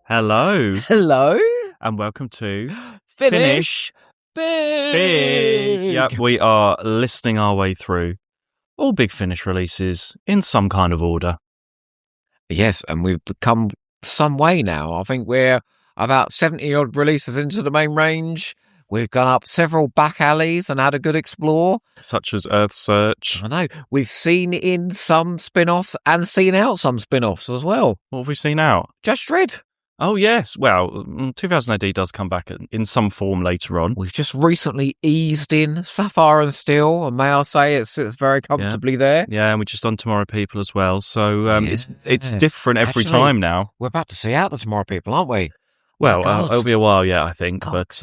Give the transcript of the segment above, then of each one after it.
Hello. Hello. And welcome to Finish Big. Yep, we are listing our way through all Big Finish releases in some kind of order. Yes, and we've come some way now. I think we're about 70-odd releases into the main range. We've gone up several back alleys and had a good explore. Such as Earth Search. I know. We've seen in some spin-offs and seen out some spin-offs as well. What have we seen out? Just Dread. Oh, yes. Well, 2000 AD does come back in some form later on. We've just recently eased in Sapphire and Steel, and may I say it sits very comfortably there. Yeah, and we just done Tomorrow People as well. So it's different every Actually, time now. We're about to see out the Tomorrow People, aren't we? Well, God. it'll be a while yet, I think. God. But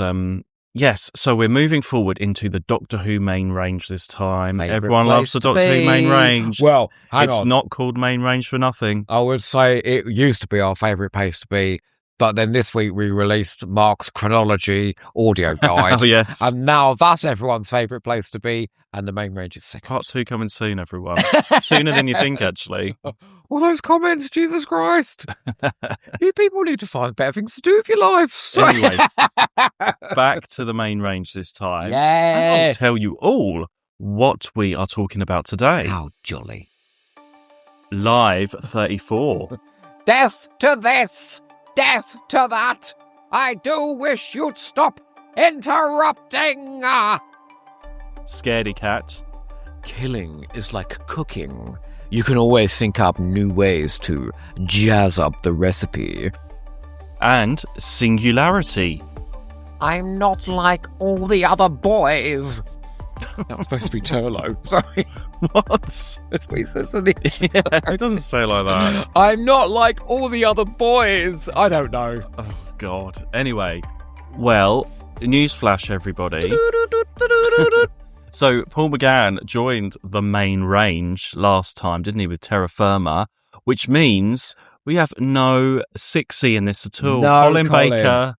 yes, so we're moving forward into the Doctor Who main range this time. Favourite Everyone loves the place to Doctor Who be. main range. Well, hang It's on. not called main range for nothing. I would say it used to be our favourite place to be, but then this week we released Mark's Chronology audio guide. Oh, yes. And now that's everyone's favourite place to be, and the main range is second. Part 2 coming soon, everyone. Sooner than you think, actually. All those comments, Jesus Christ. You people need to find better things to do with your lives. Anyway, back to the main range this time. And Yeah. I'll tell you all what we are talking about today. How jolly. Live 34. Death to this, death to that. I do wish you'd stop interrupting. Scaredy Cat. Killing is like cooking. You can always think up new ways to jazz up the recipe. And Singularity. I'm not like all the other boys. That was supposed to be Turlo. Sorry. What? That's what he says, isn't it? Yeah, it doesn't say like that. I'm not like all the other boys. I don't know. Oh, God. Anyway, well, newsflash, everybody. So, Paul McGann joined the main range last time, didn't he, with Terra Firma, which means we have no 6C in this at all. No, Colin Baker.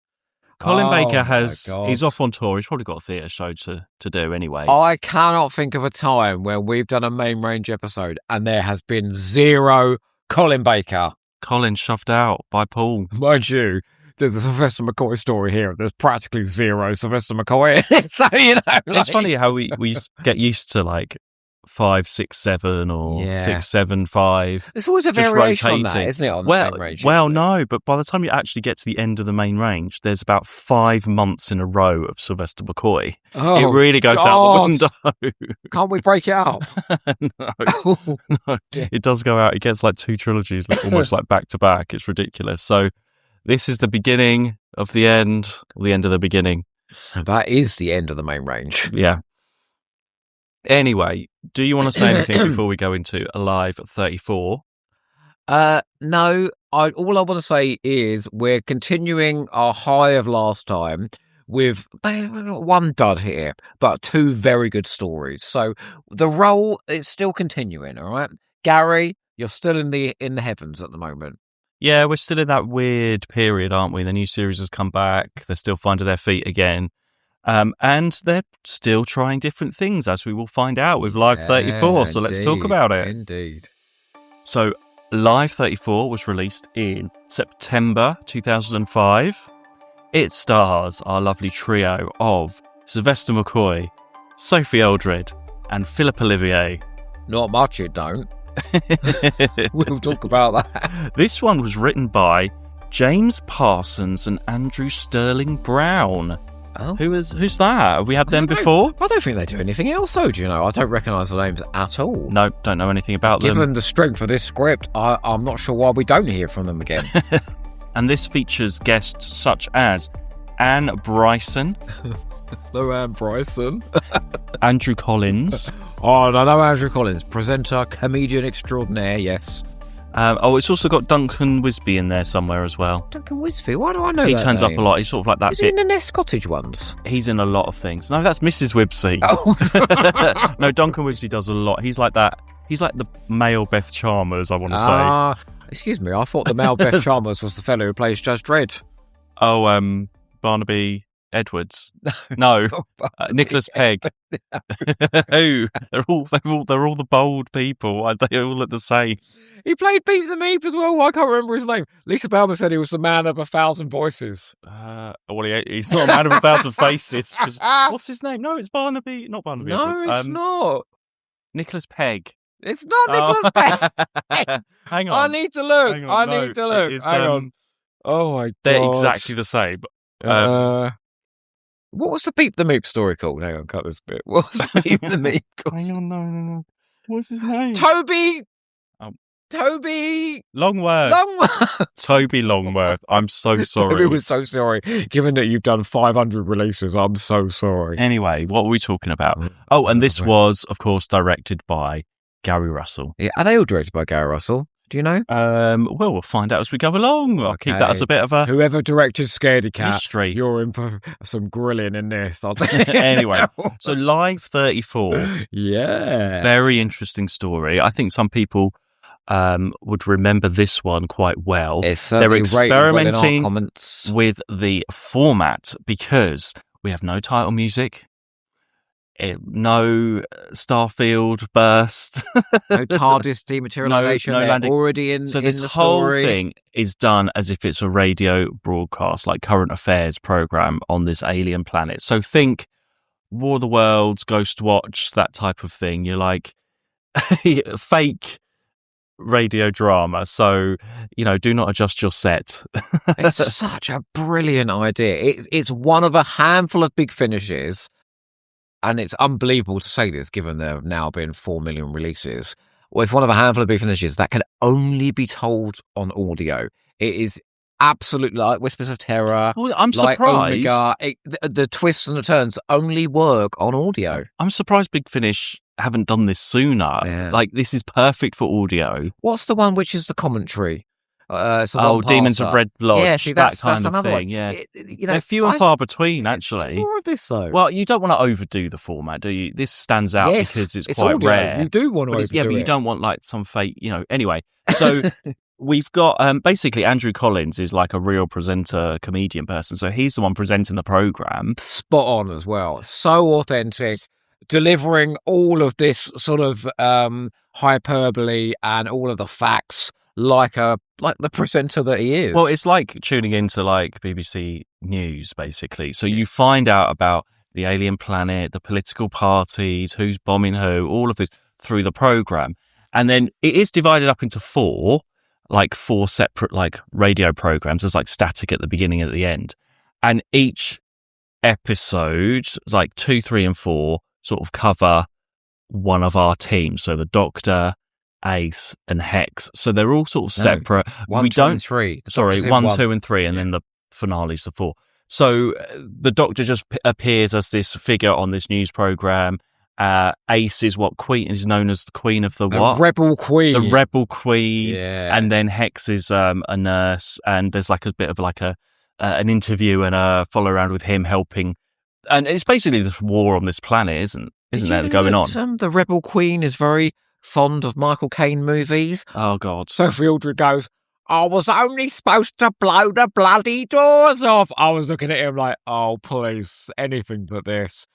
Colin Oh, Baker my God. he's off on tour. He's probably got a theatre show to do anyway. I cannot think of a time where we've done a main range episode and there has been zero Colin Baker. Colin shoved out by Paul. Mind you, there's a Sylvester McCoy story here. There's practically zero Sylvester McCoy in it. So, you know. It's funny how we get used to like 5, 6, 7 or Yeah. 6, 7, 5. There's always a just variation on that, rotating. isn't it? On the Well, main range. well, no, but by the time you actually get to the end of the main range, there's about 5 months in a row of Sylvester McCoy. Oh, it really goes out the window. can't we break it up? No, it does go out. It gets like 2 trilogies, like, almost like back to back. It's ridiculous. So this is the beginning of the end, or the end of the beginning. That is the end of the main range. Yeah. Anyway, do you want to say anything before we go into Alive 34? No. All I want to say is we're continuing our high of last time with one dud here, but 2 very good stories. So the role is still continuing. All right, Gary, you're still in the heavens at the moment. Yeah, we're still in that weird period, aren't we? The new series has come back. They're still finding their feet again. And they're still trying different things, as we will find out with Live 34. So let's talk about it. Indeed. So Live 34 was released in September 2005. It stars our lovely trio of Sylvester McCoy, Sophie Aldred, and Philip Olivier. Not much, it don't. We'll talk about that. This one was written by James Parsons and Andrew Sterling Brown. Oh. Who's that? Have we had them before? I don't think they do anything else, though, do you know? I don't recognise the names at all. No, don't know anything about them. Given the strength of this script, I'm not sure why we don't hear from them again. And this features guests such as Anne Bryson, Anne Bryson, Andrew Collins. Oh, I know Andrew Collins, presenter, comedian extraordinaire, yes. It's also got Duncan Wisby in there somewhere as well. Duncan Wisby, why do I know He that turns name? up a lot. He's sort of like that Is he in the Nest Cottage ones? He's in a lot of things. No, that's Mrs. Wibsey. Oh. No, Duncan Wisby does a lot. He's like that. He's like the male Beth Chalmers, I want to say. Excuse me, I thought the male Beth Chalmers was the fellow who plays Judge Dredd. Oh, Barnaby Edwards. No, Nicholas Pegg. Who? They're all the bold people. They all look the same. He played Beat the Meep as well. I can't remember his name. Lisa Bellman said he was the man of 1,000 voices. Well, he's not a man of 1,000 faces. What's his name? No, it's Barnaby. Not Barnaby. No, Edwards. it's not. Nicholas Pegg. It's not Nicholas Pegg. Hang on. I need to look. Hang on. Oh my god. They're exactly the same. What was the Beep the Meep story called? Hang on, cut this bit. What was the Beep the Meep called? Hang on, no. What's his name? Toby Longworth. Toby Longworth. I'm so sorry. Toby was so sorry. Given that you've done 500 releases, I'm so sorry. Anyway, what were we talking about? Oh, and this was, of course, directed by Gary Russell. Yeah, are they all directed by Gary Russell? Do you know? Well, we'll find out as we go along. I'll keep that as a bit of a whoever directed Scaredy Cat mystery. You're in for some grilling in this. Anyway, so Live 34. Yeah, very interesting story. I think some people would remember this one quite well. They're experimenting with the format because we have no title music. No Starfield burst, no TARDIS dematerialization. no landing. Already in. So this in the whole story. thing is done as if it's a radio broadcast, like current affairs program on this alien planet. So think War of the Worlds, Ghost Watch, that type of thing. You're like fake radio drama. So do not adjust your set. It's such a brilliant idea. It's one of a handful of big finishes. And it's unbelievable to say this, given there have now been 4 million releases. Well, it's one of a handful of big finishes that can only be told on audio. It is absolutely like Whispers of Terror. Well, I'm like surprised. Omega. The twists and the turns only work on audio. I'm surprised Big Finish haven't done this sooner. Yeah. Like, this is perfect for audio. What's the one which is the commentary? Demons of Red Lodge. Yeah, see, that's kind of thing. one. Yeah, they're few and far between, actually. More of this, though. Well, you don't want to overdo the format, do you? This stands out because it's quite audio. rare. You do want to overdo it. Yeah, but you don't want like some fake, Anyway, so we've got basically Andrew Collins is like a real presenter, comedian person. So he's the one presenting the program. Spot on as well. So authentic. Delivering all of this sort of hyperbole and all of the facts like the presenter that he is. Well, it's like tuning into like BBC News, basically. So you find out about the alien planet, the political parties, who's bombing who, all of this through the program. And then it is divided up into four separate like radio programs. There's like static at the beginning and at the end. And each episode, like 2, 3, and 4, sort of cover one of our teams. So the Doctor, Ace, and Hex. So they're all sort of separate. 1, 2, and 3. Sorry, 1, 2, and 3, and then the finale's the 4. So the Doctor just appears as this figure on this news program. Ace is is known as the Queen of the what? Rebel Queen. The Rebel Queen. Yeah. And then Hex is a nurse, and there's like a bit of like an interview and a follow around with him helping. And it's basically this war on this planet, isn't there, going on? The Rebel Queen is very fond of Michael Caine movies. Oh, God. Sophie Aldred goes, I was only supposed to blow the bloody doors off. I was looking at him like, oh, please, anything but this.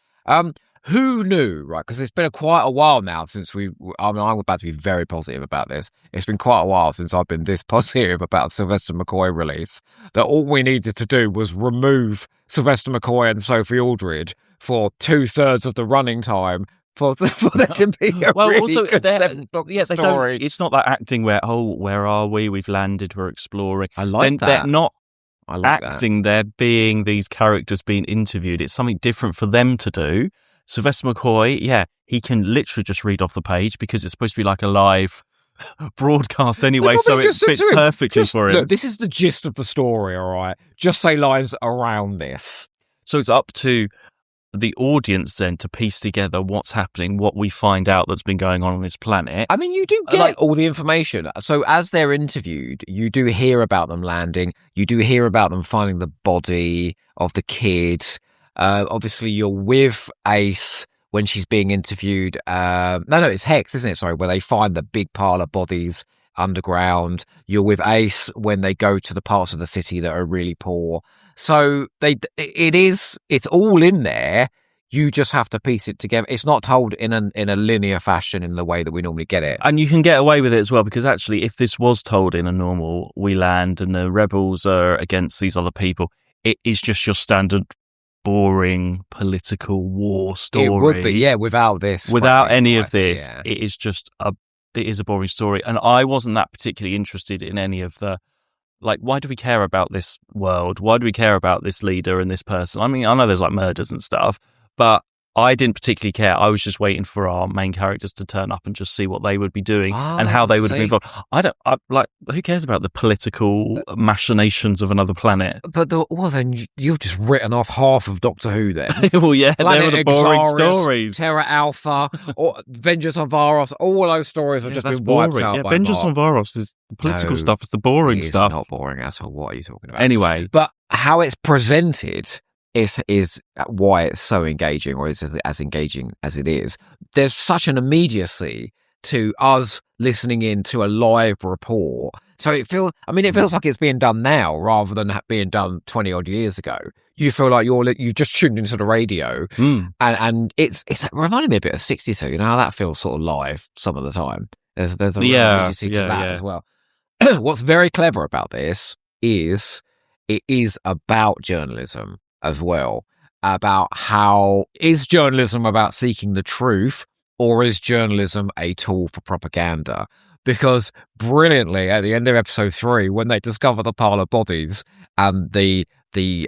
Who knew, right? Because it's been quite a while now since I'm about to be very positive about this. It's been quite a while since I've been this positive about Sylvester McCoy release, that all we needed to do was remove Sylvester McCoy and Sophie Aldred for 2/3 of the running time for there to be a really good 7 Doctor story. It's not that acting where are we? We've landed, we're exploring. I like that. They're not I like acting, they're being these characters being interviewed. It's something different for them to do. Sylvester McCoy, he can literally just read off the page because it's supposed to be like a live broadcast anyway, so it fits perfectly for him. Look, this is the gist of the story, all right? Just say lines around this. So it's up to the audience then to piece together what's happening, what we find out that's been going on this planet. I mean, you do get all the information. So as they're interviewed, you do hear about them landing. You do hear about them finding the body of the kids. Obviously, you're with Ace when she's being interviewed. No, it's Hex, isn't it? Sorry, where they find the big pile of bodies underground. You're with Ace when they go to the parts of the city that are really poor. So it's all in there. You just have to piece it together. It's not told in a linear fashion in the way that we normally get it. And you can get away with it as well, because actually, if this was told in a normal We Land and the rebels are against these other people, it is just your standard boring political war story. It would be, yeah, without any of this. Yeah. It is a boring story. And I wasn't that particularly interested in any of the, like, why do we care about this world? Why do we care about this leader and this person? I mean, I know there's like murders and stuff, but I didn't particularly care. I was just waiting for our main characters to turn up and just see what they would be doing and how they would move on. Who cares about the political machinations of another planet? But then you've just written off half of Doctor Who then. Well, yeah, they were the boring stories. Terra Alpha, or Vengeance on Varos, all those stories have just been wiped out. Yeah, Vengeance on Varos is the political stuff. It's the boring stuff. It's not boring at all. What are you talking about? Anyway. But how it's presented is why it's so engaging, or is as engaging as it is. There's such an immediacy to us listening in to a live report. So it feels like it's being done now rather than being done 20 odd years ago. You feel like you just tuned into the radio, and it's reminding me a bit of 62. You know how that feels sort of live some of the time. There's a immediacy to that as well. What's very clever about this is it is about journalism as well, about how is journalism about seeking the truth, or is journalism a tool for propaganda? Because brilliantly, at the end of episode 3, when they discover the pile of bodies and the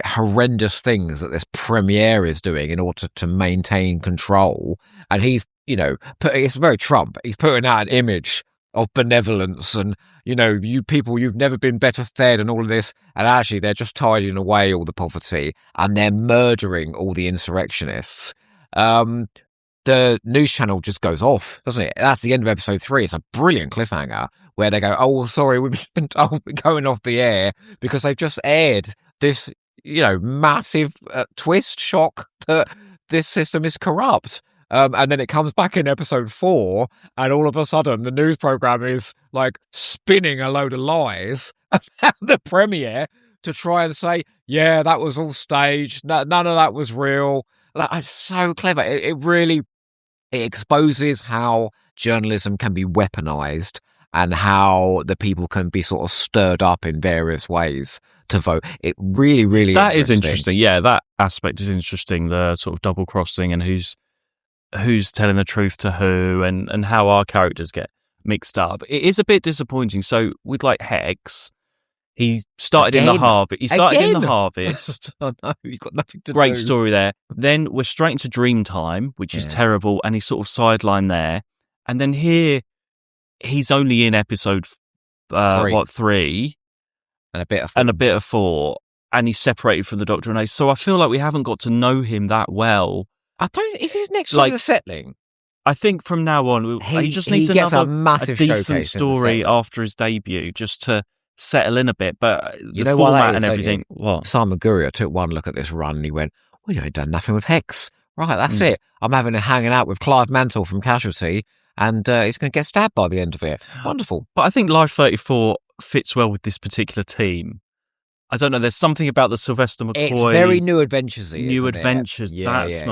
horrendous things that this premier is doing in order to maintain control, and he's, it's very Trump. He's putting out an image of benevolence and, you people, you've never been better fed and all of this. And actually, they're just tidying away all the poverty and they're murdering all the insurrectionists. The news channel just goes off, doesn't it? That's the end of episode 3. It's a brilliant cliffhanger where they go, oh, sorry, we've been told we're going off the air because they've just aired this, massive twist shock that this system is corrupt. And then it comes back in episode 4, and all of a sudden the news program is like spinning a load of lies about the premiere to try and say, yeah, that was all staged. None of that was real. Like, it's so clever. It really exposes how journalism can be weaponized and how the people can be sort of stirred up in various ways to vote. It really, really that is interesting. Yeah, that aspect is interesting. The sort of double crossing and who's telling the truth to who, and how our characters get mixed up. It is a bit disappointing. So with like Hex, he started in the harvest. Oh no, he's got nothing to do. Great story there. Then we're straight into Dreamtime, which is terrible, and he's sort of sidelined there. And then here, he's only in episode 3, and a bit of 4, and he's separated from the Doctor and Ace. So I feel like we haven't got to know him that well. Is his next story the settling? I think from now on, he just needs a massive decent story after his debut, just to settle in a bit. But the format and everything. What? Simon Gurrier took one look at this run and he went, "Well, you ain't done nothing with Hex, right? That's it. I'm hanging out with Clive Mantle from Casualty, and he's going to get stabbed by the end of it. Wonderful." But I think Live 34 fits well with this particular team. I don't know. There's something about the Sylvester McCoy. It's very New Adventures-y. New Adventures. That's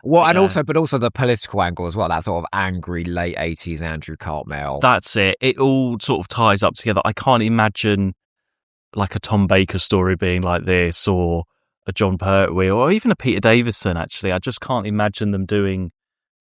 Well, and also the political angle as well. That sort of angry late 80s Andrew Cartmel. That's it. It all sort of ties up together. I can't imagine like a Tom Baker story being like this, or a John Pertwee, or even a Peter Davison. Actually, I just can't imagine them doing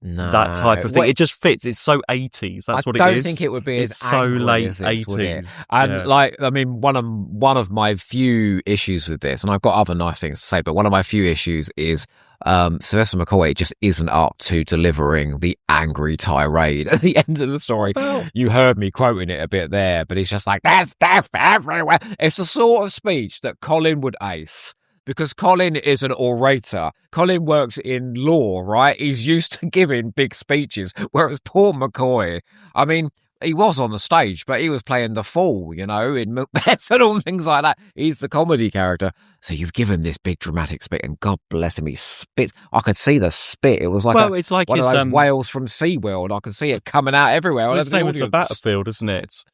that type of thing. It just fits. It's so 80s. That's what it is. I don't think it would be as so late as this, 80s. And one of my few issues with this, and I've got other nice things to say, but one of my few issues is Sylvester McCoy just isn't up to delivering the angry tirade at the end of the story. Well, you heard me quoting it a bit there, but he's just like, "There's death everywhere." It's the sort of speech that Colin would ace. Because Colin is an orator. Colin works in law, right? He's used to giving big speeches, whereas poor McCoy, I mean, he was on the stage, but he was playing the fool, in Macbeth and all things like that. He's the comedy character. So you've given this big dramatic spit, and God bless him, he spits. I could see the spit. It was like one of those whales from SeaWorld. I could see it coming out everywhere. Well, it's the same with the battlefield, isn't it?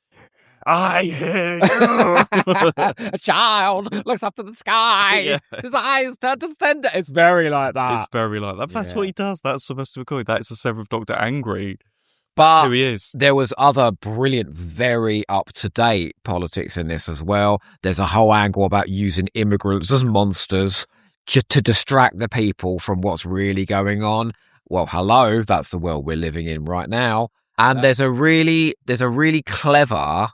I hear you. A child looks up to the sky. Yeah. His eyes turn to center. It's very like that. It's very like that. That's what he does. That's Sylvester McCoy. That's the Seventh Doctor angry. But Who he is. There was other brilliant, very up-to-date politics in this as well. There's a whole angle about using immigrants as monsters to distract the people from what's really going on. Well, hello, that's the world we're living in right now. And there's a really clever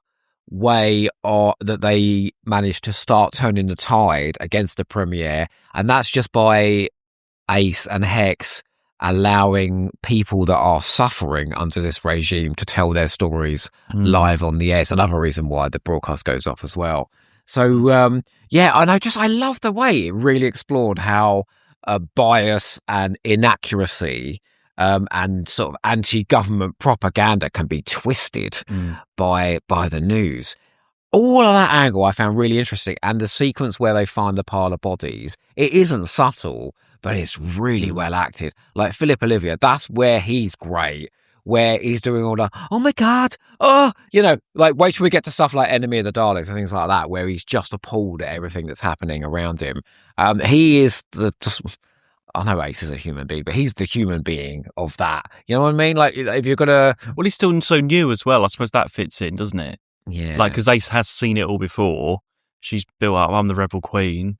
way that they managed to start turning the tide against the Premiere, and that's just by Ace and Hex allowing people that are suffering under this regime to tell their stories live on the air. It's another reason why the broadcast goes off as well. So, and I love the way it really explored how bias and inaccuracy and sort of anti-government propaganda can be twisted by the news. All of that angle I found really interesting, and the sequence where they find the pile of bodies, it isn't subtle, but it's really well acted. Like Philip Olivier, that's where he's great, where he's doing all the, oh my God, like wait till we get to stuff like Enemy of the Daleks and things like that, where he's just appalled at everything that's happening around him. He is I know Ace is a human being, but he's the human being of that. You know what I mean? Like, if you're gonna... Well, he's still so new as well. I suppose that fits in, doesn't it? Yeah. Like, because Ace has seen it all before. She's built up, I'm the Rebel Queen.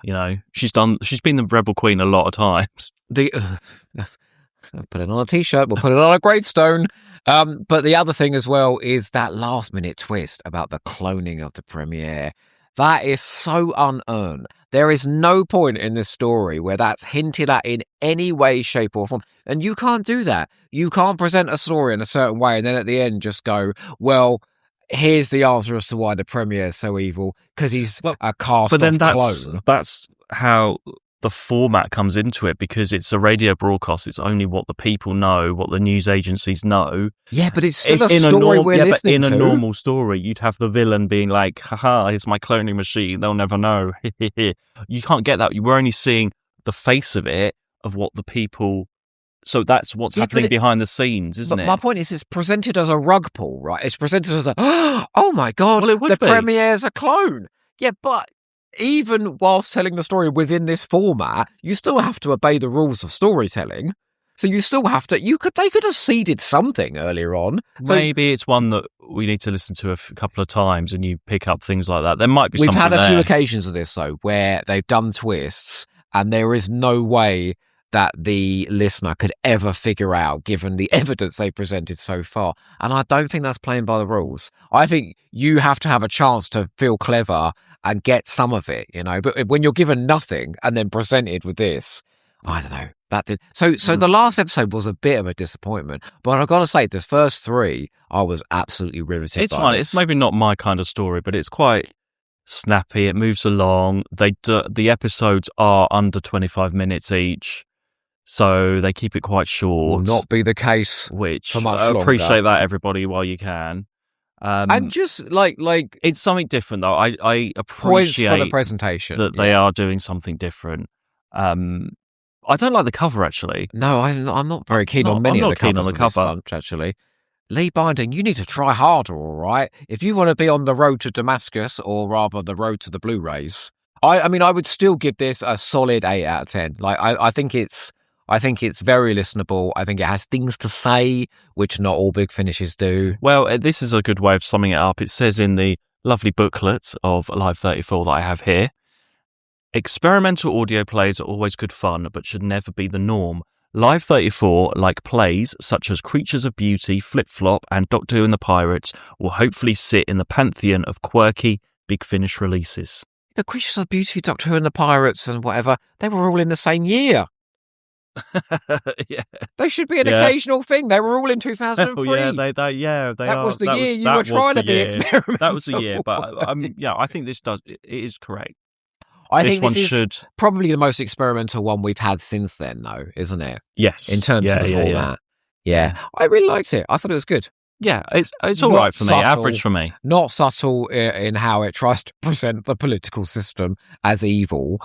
You know, she's been the Rebel Queen a lot of times. I'll put it on a t-shirt, we'll put it on a gravestone. But the other thing as well is that last minute twist about the cloning of the Premiere. That is so unearned. There is no point in this story where that's hinted at in any way, shape or form. And you can't do that. You can't present a story in a certain way and then at the end just go, well, here's the answer as to why the Premiere is so evil, because he's a cast clone. That's how the format comes into it, because it's a radio broadcast. It's only what the people know, what the news agencies know. Yeah, but it's still a story we're listening to. In a normal story, you'd have the villain being like, haha, here's my cloning machine. They'll never know. You can't get that. You were only seeing the face of it, of what the people... So that's what's happening behind the scenes, isn't it? My point is, it's presented as a rug pull, right? It's presented as a, oh my God, the Premiere's a clone. Yeah, but even whilst telling the story within this format, you still have to obey the rules of storytelling. So you still have to, they could have seeded something earlier on. So maybe it's one that we need to listen to a couple of times and you pick up things like that. There might be something there. We've had a few occasions of this, though, where they've done twists and there is no way that the listener could ever figure out, given the evidence they presented so far. And I don't think that's playing by the rules. I think you have to have a chance to feel clever and get some of it, But when you're given nothing and then presented with this, I don't know. That did. So the last episode was a bit of a disappointment. But I've got to say, the first three, I was absolutely riveted. It's fine. It's maybe not my kind of story, but it's quite snappy. It moves along. The episodes are under 25 minutes each. So they keep it quite short. Will not be the case. Which for much I longer. Appreciate that, everybody, while you can. And just like it's something different, though. I appreciate points for the presentation that they are doing something different. I don't like the cover, actually. No, I'm not very keen on many of the covers of this bunch, actually. Lee Binding, you need to try harder, all right? If you want to be on the road to Damascus, or rather the road to the Blu-rays, I mean, I would still give this a solid 8 out of 10. Like, I think it's very listenable. I think it has things to say, which not all big finishes do. Well, this is a good way of summing it up. It says in the lovely booklet of Live 34 that I have here, experimental audio plays are always good fun, but should never be the norm. Live 34, like plays such as Creatures of Beauty, Flip Flop, and Doctor Who and the Pirates, will hopefully sit in the pantheon of quirky Big Finish releases. The Creatures of Beauty, Doctor Who and the Pirates and whatever, they were all in the same year. Yeah. They should be an occasional thing. They were all in 2003. Oh, yeah, they that was the year you were trying to be experimental. That was the year, but I think this it is correct. I think this is probably the most experimental one we've had since then, though, isn't it? Yes. In terms of the format. Yeah. I really liked it. I thought it was good. Yeah, it's all right for me. Average for me. Not subtle in how it tries to present the political system as evil.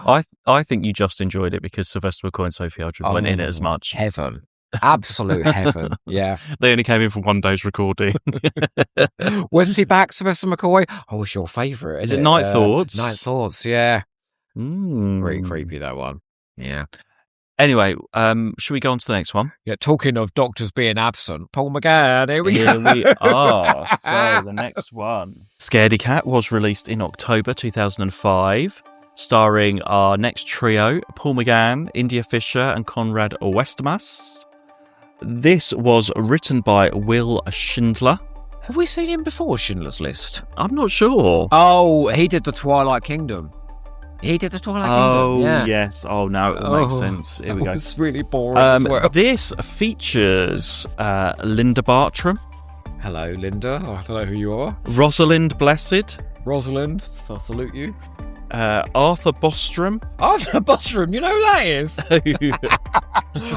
I think you just enjoyed it because Sylvester McCoy and Sophie Aldred weren't in it as much. Heaven. Absolute heaven. Yeah. They only came in for one day's recording. When's he back, Sylvester McCoy? Oh, it's your favourite, Is it Night Thoughts? Night Thoughts, yeah. Mm. Very creepy, that one. Yeah. Anyway, should we go on to the next one? Yeah, talking of doctors being absent, Paul McGann, here we go. Here we are. So the next one. Scaredy Cat was released in October 2005, starring our next trio, Paul McGann, India Fisher and Conrad Westermass. This was written by Will Schindler. Have we seen him before, Schindler's List? I'm not sure. Oh, he did the Twilight Kingdom. Kingdom, yeah. Yes. Oh, now it all makes sense. Here we go. It's really boring as well. This features Linda Bartram. Hello, Linda. I don't know who you are. Rosalind Blessed. Rosalind, I salute you. Arthur Bostrom. Arthur Bostrom, you know who that is?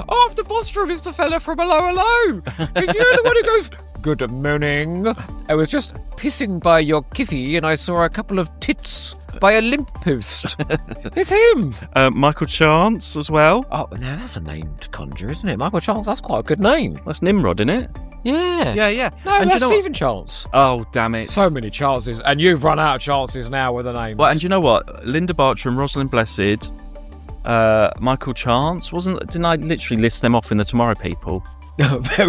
Arthur Bostrom is the fella from Hello Hello. He's the only one who goes, "Good morning. I was just pissing by your kiffy and I saw a couple of tits by a limp post." It's him. Michael Chance as well. Oh, now that's a named conjure, isn't it? Michael Chance, that's quite a good name. That's Nimrod, isn't it? Yeah. Yeah. No, and that's Stephen Chance. Oh, damn it. So many chances, and you've run out of chances now with the names. Well, and do you know what? Linda Bartram, Rosalind Blessed, Michael Chance, didn't I literally list them off in the Tomorrow People?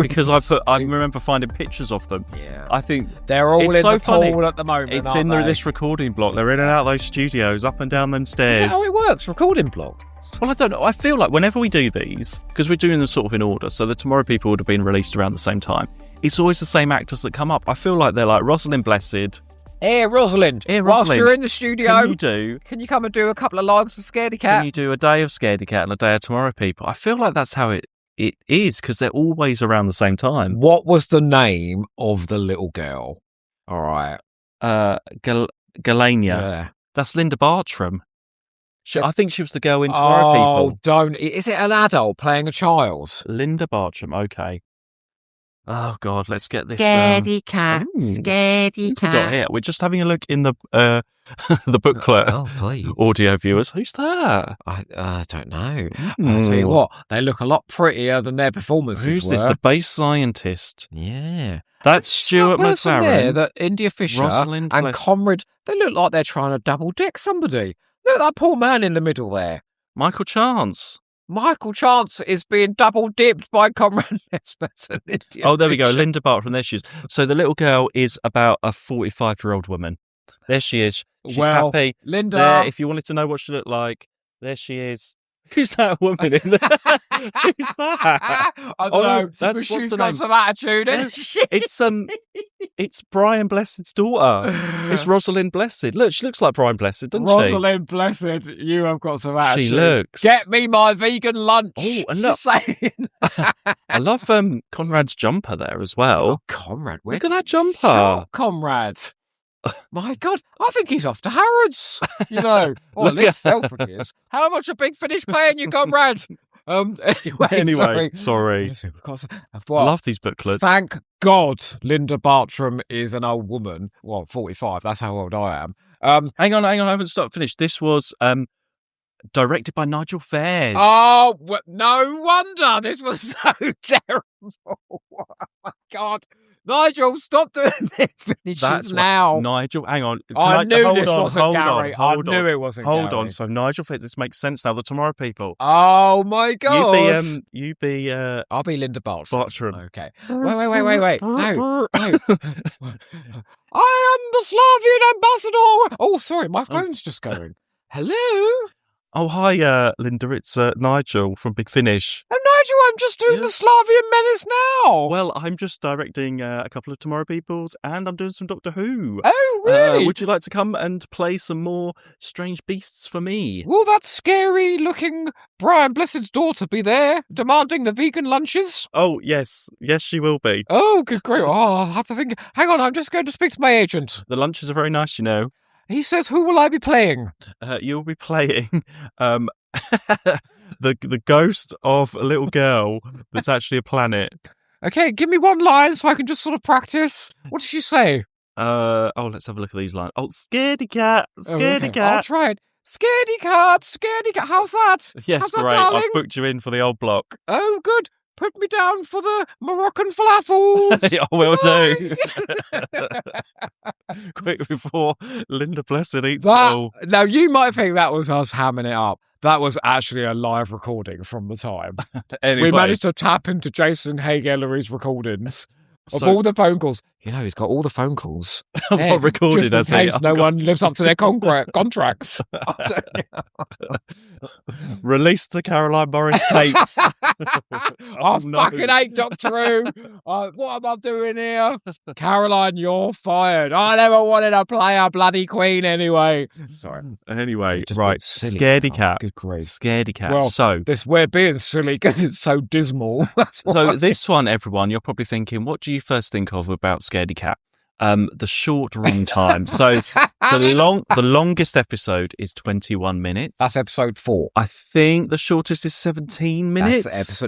Because I remember finding pictures of them. Yeah. I think they're all in the funny. pool at the moment. It's in this recording block. They're in and out of those studios, up and down them stairs. Is that how it works? Recording block? Well, I don't know. I feel like whenever we do these, because we're doing them sort of in order, so the Tomorrow People would have been released around the same time. It's always the same actors that come up. I feel like they're like Rosalind Blessed. Hey, Rosalind. Whilst you're in the studio, can you come and do a couple of lines for Scaredy Cat? Can you do a day of Scaredy Cat and a day of Tomorrow People? I feel like that's how it is, because they're always around the same time. What was the name of the little girl? All right. Galania. Yeah. That's Linda Bartram. I think she was the girl in Tomorrow People. Oh, don't. Is it an adult playing a child? Linda Bartram, okay. Oh, God, let's get this. Scaredy Cat, Scaredy Cat. Here. We're just having a look in the the booklet. Oh, please. Audio viewers. Who's that? I don't know. I'll tell you what, they look a lot prettier than their performances Who's were. this? The bass scientist. Yeah. That's Stuart McLaren. There, that India Fisher Rosalind and Conrad, they look like they're trying to double-deck somebody. Look at that poor man in the middle there. Michael Chance. Michael Chance is being double-dipped by Conrad Nesbitt and India Oh, there we go. Fisher. Linda Bartram, there she is. So the little girl is about a 45-year-old woman. There she is. She's happy. Linda. There, if you wanted to know what she looked like, there she is. Who's that woman in there? Who's that? I don't know. That's But what's she's the got name? some attitude, No, isn't she? It's Brian Blessed's daughter. It's Rosalind Blessed. Look, she looks like Brian Blessed, doesn't she? Rosalind Blessed, you have got some attitude. She looks. Get me my vegan lunch. Oh, and look. She's saying. I love Conrad's jumper there as well. Oh, Conrad, Look at that jumper. Shut up, Conrad. My God, I think he's off to Harrods. You know, or at least Selfridges. How much a Big Finish paying you, Conrad? Anyway, sorry. I love these booklets. Thank God Linda Bartram is an old woman. Well, 45, that's how old I am. Hang on, I haven't finished. This was directed by Nigel Fairs. Oh, no wonder this was so terrible. Oh, my God. Nigel, stop doing Big Finishes now. Nigel, hang on. I knew this wasn't Gary. I knew it wasn't Gary. Hold on. So Nigel Fairs, this makes sense now. The Tomorrow People. Oh my God. You be I'll be Linda Bartram. Okay. Wait. No. I am the Slavian ambassador. Oh, sorry, my phone's just going. Hello? Oh, hi, Linda. It's Nigel from Big Finish. Oh, Nigel, I'm just doing the Slavian Menace now. Well, I'm just directing a couple of Tomorrow Peoples, and I'm doing some Doctor Who. Oh, really? Would you like to come and play some more Strange Beasts for me? Will that scary-looking Brian Blessed's daughter be there, demanding the vegan lunches? Oh, yes. Yes, she will be. Oh, good grief. Oh, I'll have to think. Hang on, I'm just going to speak to my agent. The lunches are very nice, you know. He says, who will I be playing? You'll be playing the ghost of a little girl that's actually a planet. Okay, give me one line so I can just sort of practice. What did she say? Let's have a look at these lines. Oh, Scaredy Cat, Scaredy Cat. I'll try it. Scaredy Cat. How's that? Yes, How's that, great. darling? I've booked you in for the old block. Oh, good. put me down for the Moroccan falafels. I will do. Quick before Linda Blessed eats it all. Now, you might think that was us hamming it up. That was actually a live recording from the time. Anyway. We managed to tap into Jason Haig-Ellery's recordings of all the phone calls. He's got all the phone calls. What recorded just in case no one lives up to their contracts. Release the Caroline Morris tapes. Fucking hate Doctor Who. What am I doing here? Caroline, you're fired. I never wanted to play a bloody queen anyway. Sorry. Anyway, right. Scaredy Cat. Good grief. Scaredy Cat. Well, so we're being silly because it's so dismal. So this one, everyone, you're probably thinking, what do you first think of about Scaredy Cat? The short run time. So the longest episode is 21 minutes. That's episode 4. I think the shortest is 17 minutes. That's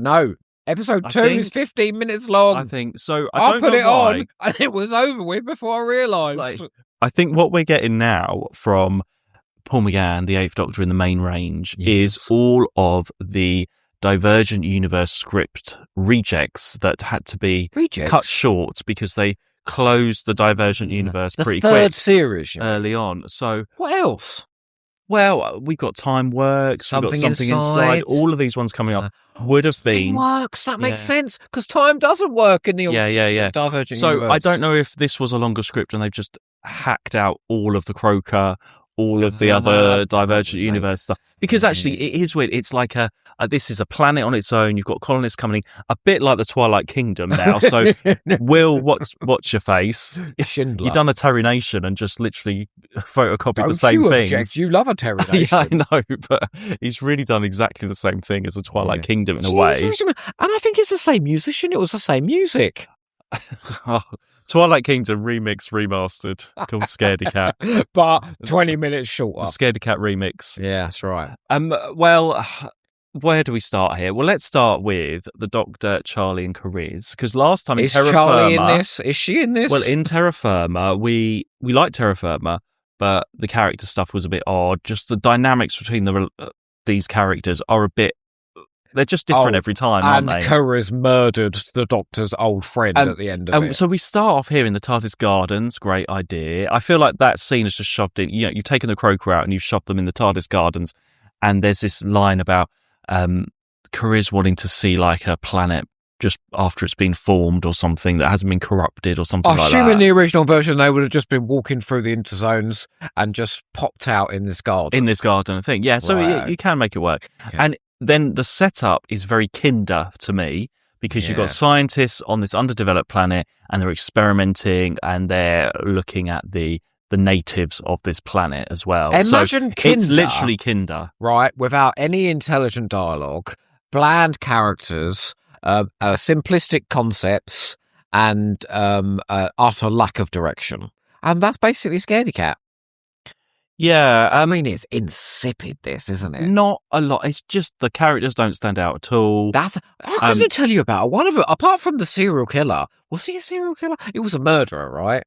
episode 2 is 15 minutes long. I think so. I put it on and it was over with before I realised. I think what we're getting now from Paul McGann, the Eighth Doctor in the main range, is all of the Divergent Universe script rejects that had to be cut short because they closed the Divergent Universe pretty quick. The third series early on. So what else? Well, we've got Time Works, we've got Something Inside. All of these ones coming up would have been... Works, that makes sense, because time doesn't work in the Divergent So Universe. I don't know if this was a longer script and they've just hacked out all of the Croker, all of the other Divergent Universe stuff. Because actually, it is weird. It's like this is a planet on its own. You've got colonists coming in, a bit like the Twilight Kingdom now. So, Will, watch your face. Schindler. You've done a Terry Nation and just literally photocopied the same things. Object. You love a Terry Nation. Yeah, I know, but he's really done exactly the same thing as the Twilight Kingdom in a way. And I think it's the same musician. It was the same music. Twilight Kingdom remix remastered called Scaredy Cat, but 20 minutes shorter. The Scaredy Cat remix. Yeah, that's right. Well, where do we start here? Well, let's start with the Doctor, Charlie, and Cariz, because last time in Terra Firma, Charlie in this? Is she in this? Well, in Terra Firma, we liked Terra Firma, but the character stuff was a bit odd. Just the dynamics between these characters are a bit. They're just different every time, aren't they? And Cariz murdered the Doctor's old friend at the end of it. So we start off here in the TARDIS Gardens. Great idea. I feel like that scene is just shoved in. You've taken the Croker out and you've shoved them in the TARDIS Gardens. And there's this line about Cariz wanting to see like a planet just after it's been formed or something that hasn't been corrupted or something like that. I assume in the original version they would have just been walking through the interzones and just popped out in this garden. In this garden, I think. Yeah, so you can make it work. Okay. And then the setup is very Kinder to me because you've got scientists on this underdeveloped planet and they're experimenting and they're looking at the natives of this planet as well. Imagine Kinder. It's literally Kinder. Right, without any intelligent dialogue, bland characters, simplistic concepts, and utter lack of direction. And that's basically Scaredy Cat. Yeah, I mean, it's insipid, this, isn't it? Not a lot. It's just the characters don't stand out at all. I couldn't tell you about one of them, apart from the serial killer. Was he a serial killer? He was a murderer, right?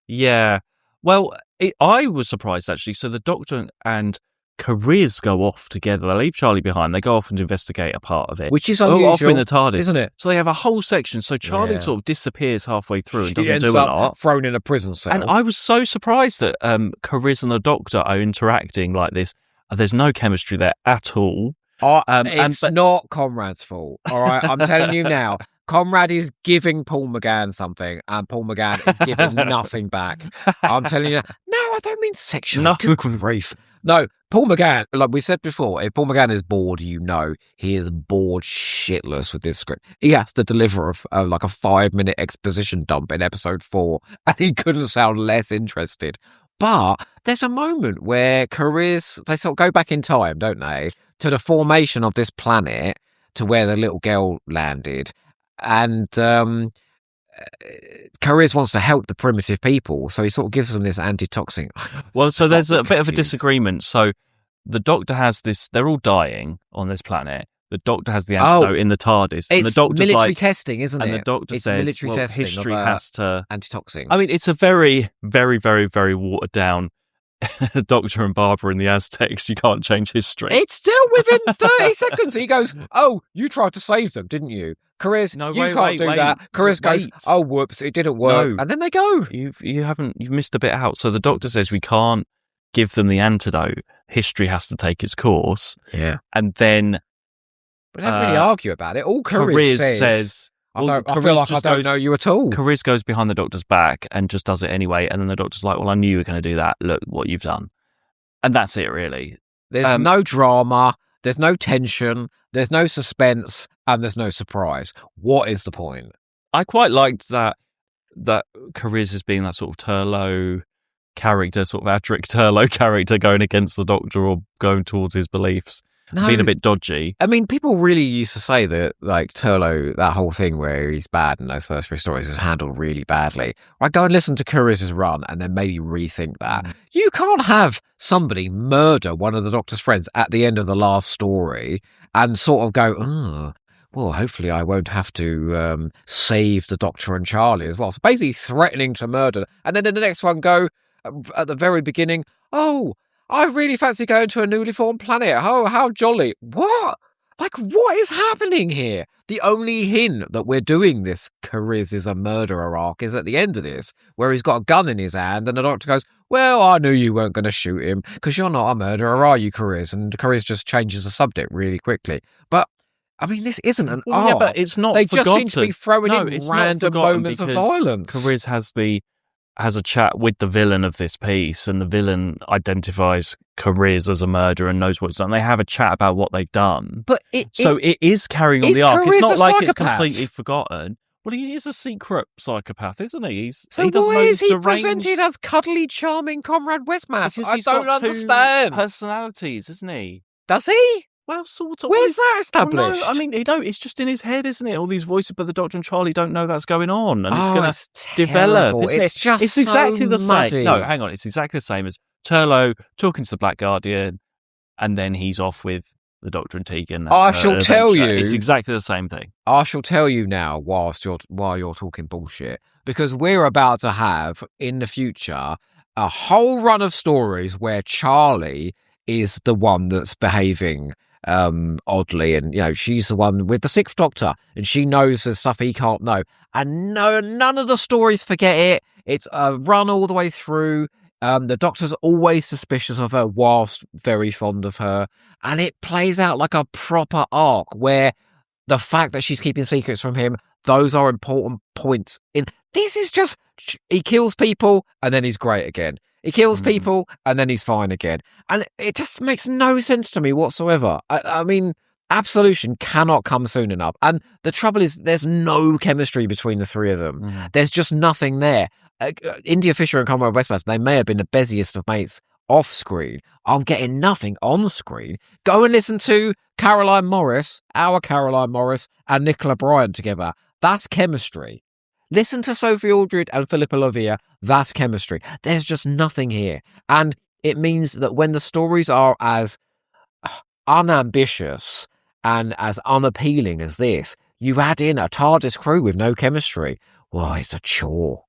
Yeah. Well, I was surprised, actually. So the Doctor and Cariz go off together. They leave Charlie behind. They go off and investigate a part of it. Which is unusual, off in the TARDIS, isn't it? So they have a whole section. So Charlie sort of disappears halfway through and doesn't do a lot. Thrown in a prison cell. And I was so surprised that Cariz and the Doctor are interacting like this. There's no chemistry there at all. It's not Conrad's fault. All right, I'm telling you now. Conrad is giving Paul McGann something, and Paul McGann is giving nothing back. I'm telling you. No, I don't mean sexual. No. Good grief. No, Paul McGann, like we said before, if Paul McGann is bored, he is bored shitless with this script. He has to deliver like a 5-minute exposition dump in episode 4, and he couldn't sound less interested. But there's a moment where Cariz, they sort of go back in time, don't they, to the formation of this planet, to where the little girl landed. And Cariz wants to help the primitive people, so he sort of gives them this antitoxin. Well, so there's a bit of a disagreement. So the Doctor has this, they're all dying on this planet. The Doctor has the antidote in the TARDIS. And the Doctor's military testing, isn't it? And the Doctor says, testing history has to... Antitoxin. I mean, it's a very, very, very, very watered down the Doctor and Barbara and the Aztecs, you can't change history. It's still within 30 seconds. He goes, "Oh, you tried to save them, didn't you? Chris, you can't do that." Chris goes, "Oh, whoops, it didn't work." And then they go. You've missed a bit out. So the Doctor says we can't give them the antidote. History has to take its course. Yeah. And then... We don't really argue about it. All Cariz says... I feel like I don't know you at all. Cariz goes behind the Doctor's back and just does it anyway. And then the Doctor's like, "Well, I knew you were going to do that. Look what you've done." And that's it, really. There's no drama. There's no tension. There's no suspense. And there's no surprise. What is the point? I quite liked that Cariz as being that sort of Turlough character, sort of Adric Turlough character going against the Doctor or going towards his beliefs. Being a bit dodgy. I mean, people really used to say that, like, Turlough, that whole thing where he's bad in those first 3 stories is handled really badly. I go and listen to Cariz's run and then maybe rethink that. You can't have somebody murder one of the Doctor's friends at the end of the last story and sort of go, "Oh, well, hopefully I won't have to save the Doctor and Charlie as well." So basically threatening to murder. And then in the next one go, at the very beginning, "Oh, I really fancy going to a newly formed planet. Oh, how jolly." What? Like, what is happening here? The only hint that we're doing this Cariz is a murderer arc is at the end of this, where he's got a gun in his hand and the Doctor goes, "Well, I knew you weren't going to shoot him because you're not a murderer, are you, Cariz?" And Cariz just changes the subject really quickly. But, I mean, this isn't an arc. Yeah, but it's not forgotten. Just seem to be throwing in random moments of violence. Cariz has a chat with the villain of this piece, and the villain identifies Cariz as a murderer and knows what it's done. They have a chat about what they've done. But it is carrying on the arc. Cariz it's not like psychopath? It's completely forgotten. Well, he is a secret psychopath, isn't he? So why is he presented as cuddly, charming Comrade Westmass? I don't understand. 2 personalities, isn't he? Does he? Well, sort of. Where's that established? Well, no, I mean, it's just in his head, isn't it? All these voices, but the Doctor and Charlie don't know that's going on, and it's going to develop. It's exactly the same. No, hang on. It's exactly the same as Turlough talking to the Black Guardian, and then he's off with the Doctor and Tegan. I shall tell you, it's exactly the same thing. I shall tell you now, while you're talking bullshit, because we're about to have in the future a whole run of stories where Charlie is the one that's behaving oddly, and she's the one with the 6th Doctor, and she knows the stuff he can't know, and none of the stories forget it. It's a run all the way through. The Doctor's always suspicious of her whilst very fond of her, and it plays out like a proper arc where the fact that she's keeping secrets from him, those are important points in this. Is just he kills people and then he's great again. He kills people and then he's fine again. And it just makes no sense to me whatsoever. I mean, absolution cannot come soon enough. And the trouble is there's no chemistry between the 3 of them. There's just nothing there. India Fisher and Comrade Westmass, they may have been the busiest of mates off screen. I'm getting nothing on screen. Go and listen to Caroline Morris, our Caroline Morris, and Nicola Bryant together. That's chemistry. Listen to Sophie Aldred and Philippa Lovia. That's chemistry. There's just nothing here. And it means that when the stories are as unambitious and as unappealing as this, you add in a TARDIS crew with no chemistry. Well, it's a chore.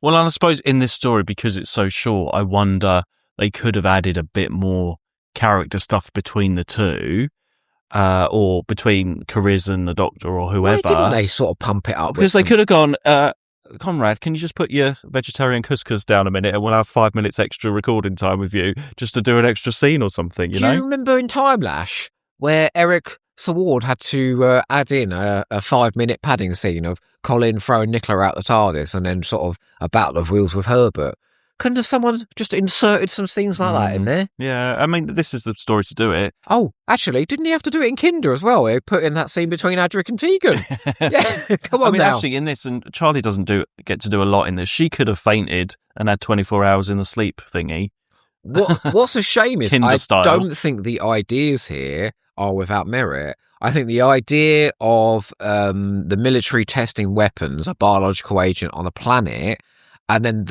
Well, and I suppose in this story, because it's so short, I wonder they could have added a bit more character stuff between the 2. Or between Cariz and the Doctor or whoever. Why didn't they sort of pump it up? Because they could have gone, Conrad, can you just put your vegetarian couscous down a minute and we'll have 5 minutes extra recording time with you just to do an extra scene or something, you know? Do you remember in Time Lash where Eric Saward had to add in a 5-minute padding scene of Colin throwing Nicola out the TARDIS and then sort of a battle of wheels with Herbert? Couldn't have someone just inserted some things like that in there? Yeah, I mean, this is the story to do it. Oh, actually, didn't he have to do it in Kinder as well? He put in that scene between Adric and Tegan. Yeah, come on now. Actually, in this, and Charlie doesn't get to do a lot in this. She could have fainted and had 24 hours in the sleep thingy. What's a shame is Kinder I style. Don't think the ideas here are without merit. I think the idea of the military testing weapons, a biological agent on a planet, and then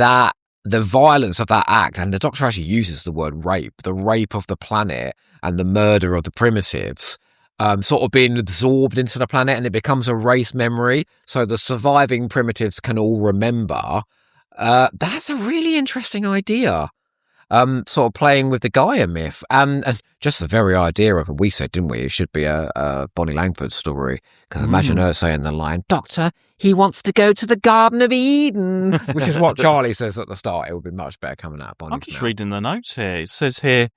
the violence of that act, and the Doctor actually uses the word rape, the rape of the planet and the murder of the primitives, sort of being absorbed into the planet, and it becomes a race memory, so the surviving primitives can all remember. That's a really interesting idea. sort of playing with the Gaia myth. And just the very idea of it, we said, didn't we? It should be a Bonnie Langford story. Because imagine her saying the line, "Doctor, he wants to go to the Garden of Eden," which is what Charlie says at the start. It would be much better coming out of Bonnie's I'm just mouth. reading the notes here. It says here,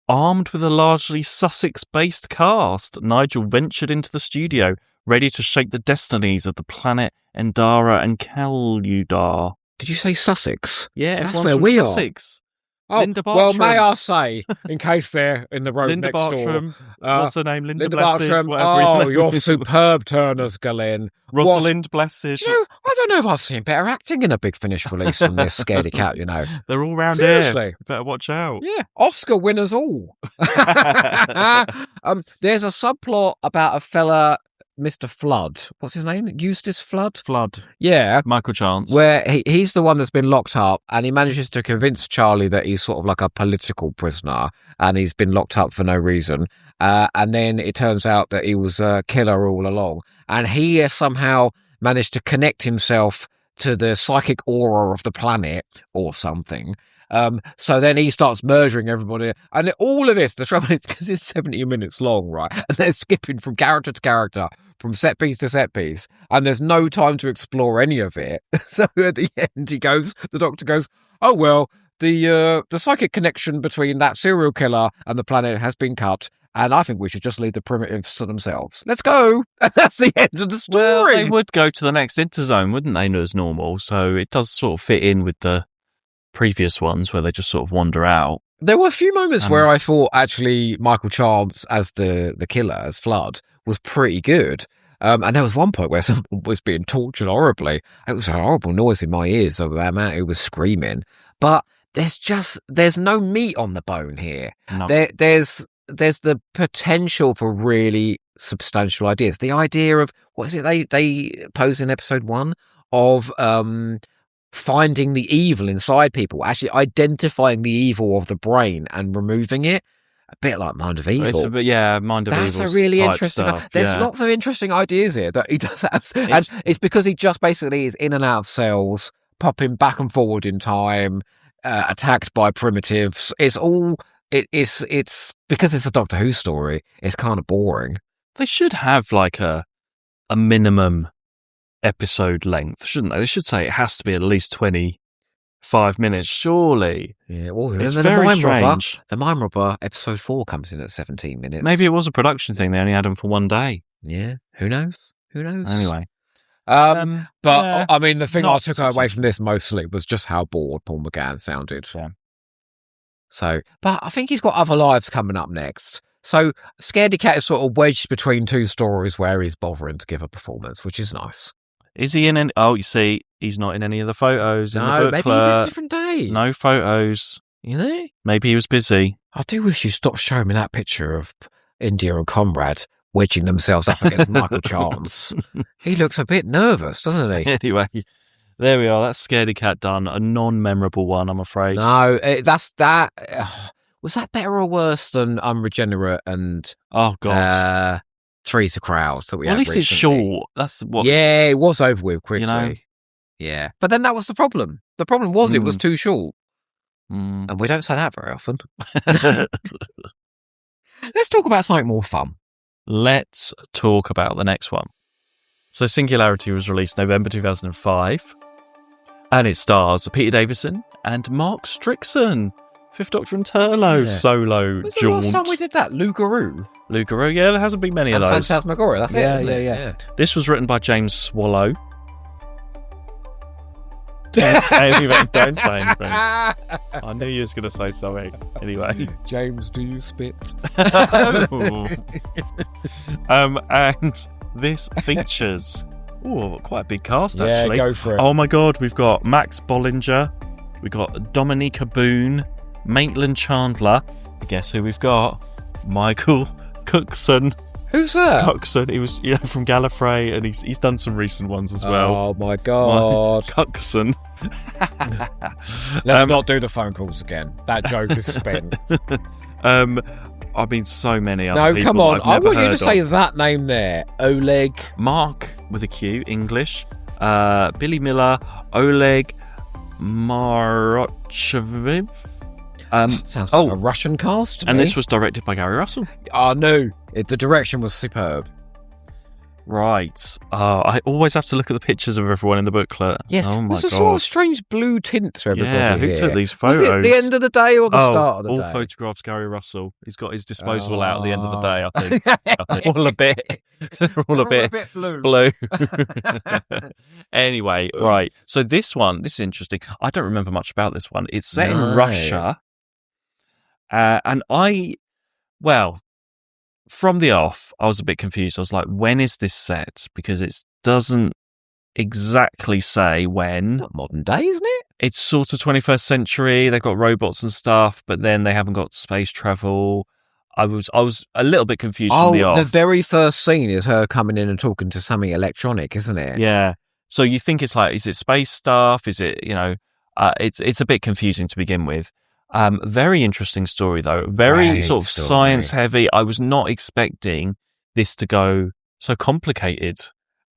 armed with a largely Sussex-based cast, Nigel ventured into the studio, ready to shape the destinies of the planet Endara and Kaludar. Did you say Sussex? Yeah, That's everyone's where from we Sussex. Oh, Linda well, Bartram. may I say, in case they're in the road Linda next Bartram. door. What's her name? Linda Bartram. Blessed. Whatever Oh, her you're name is. superb, Turners, Glenn. Rosalind Blessed. You know, I don't know if I've seen better acting in a Big Finish release than this Scaredy Cat, you know. They're all round Seriously. here. Better watch out. Yeah, Oscar winners all. There's a subplot about a fella, Mr. Flood. What's his name? Eustace Flood? Flood. Yeah. Michael Chance. Where he's the one that's been locked up, and he manages to convince Charlie that he's sort of like a political prisoner and he's been locked up for no reason. And then it turns out that he was a killer all along. And he has somehow managed to connect himself to the psychic aura of the planet or something. So then he starts murdering everybody. And all of this, the trouble is because it's 70 minutes long, right? And they're skipping from character to character, from set piece to set piece, and there's no time to explore any of it. So at the end, the doctor goes, "Oh, well, the psychic connection between that serial killer and the planet has been cut, and I think we should just leave the primitives to themselves. Let's go." And that's the end of the story. Well, they would go to the next interzone, wouldn't they, as normal? So it does sort of fit in with the previous ones where they just sort of wander out. There were a few moments where I thought actually Michael Chance as the killer, as Flood, was pretty good. And there was one point where someone was being tortured horribly. It was a horrible noise in my ears of the amount who was screaming. But there's no meat on the bone here. No. There's the potential for really substantial ideas. The idea of, what is it they pose in episode 1 of finding the evil inside people, actually identifying the evil of the brain and removing it. A bit like Mind of Evil. Mind of Evil. That's a really interesting. Stuff, there's lots of interesting ideas here that he does have, and it's because he just basically is in and out of cells, popping back and forward in time, attacked by primitives. It's because it's a Doctor Who story. It's kind of boring. They should have like a minimum episode length, shouldn't they? They should say it has to be at least 25 minutes, surely. Yeah, well, it's very strange. The Mime Robber episode 4 comes in at 17 minutes. Maybe it was a production thing. They only had them for one day. Yeah, who knows? Anyway. But I mean, the thing I took away from this mostly was just how bored Paul McGann sounded. Yeah. So, but I think he's got other lives coming up next. So, Scaredy Cat is sort of wedged between two stories where he's bothering to give a performance, which is nice. Is he in any... Oh, you see, he's not in any of the photos in the booklet. Maybe he did a different day. No photos. You know? Maybe he was busy. I do wish you stopped showing me that picture of India and Conrad wedging themselves up against Michael Chance. He looks a bit nervous, doesn't he? Anyway, there we are. That's Scaredy Cat done. A non-memorable one, I'm afraid. No, that's that. Was that better or worse than Unregenerate and... Oh, God. Three's a Crowd that we had at least recently. It's short. That's what. Yeah, it was over with quickly. You know? Yeah, but then that was the problem. The problem was it was too short, and we don't say that very often. Let's talk about something more fun. Let's talk about the next one. So, Singularity was released November 2005, and it stars Peter Davison and Mark Strickson. Fifth Doctor and Turlo solo When's jaunt. the last time we did that? Lougarou, yeah, there hasn't been many of those. Phantasmagoria, that's it, isn't it? Yeah. This was written by James Swallow. Don't say anything. Don't say anything. I knew you was going to say something. Anyway. James, do you spit? And this features quite a big cast, actually. Yeah, go for it. Oh my God, we've got Max Bollinger, we've got Dominica Boone, Maitland Chandler. Guess who we've got? Michael Cookson. Who's that? Cookson. He was from Gallifrey, and he's done some recent ones as well. Oh my God. Cookson. Let's not do the phone calls again. That joke is spent. I mean, so many other people. No, come on. I want you to say of. that name there. Oleg. Mark with a Q, English. Billy Miller, Oleg Marocheviv. Sounds like a Russian cast to and me. this was directed by Gary Russell. Oh, no. The direction was superb. Right. I always have to look at the pictures of everyone in the booklet. Yes, oh my there's a God. sort of strange blue tint to everybody. Yeah, who here. took these photos? Was it the end of the day or the start of the all day? All photographs Gary Russell. He's got his disposable out at the end of the day, I think. All a bit blue. Anyway, right. So this is interesting. I don't remember much about this one. It's set in Russia. And from the off, I was a bit confused. I was like, when is this set? Because it doesn't exactly say when. Not modern day, isn't it? It's sort of 21st century. They've got robots and stuff, but then they haven't got space travel. I was a little bit confused from the off. The very first scene is her coming in and talking to something electronic, isn't it? Yeah. So you think it's like, is it space stuff? Is it, it's a bit confusing to begin with. Very interesting story though. Very sort of science heavy. I was not expecting this to go so complicated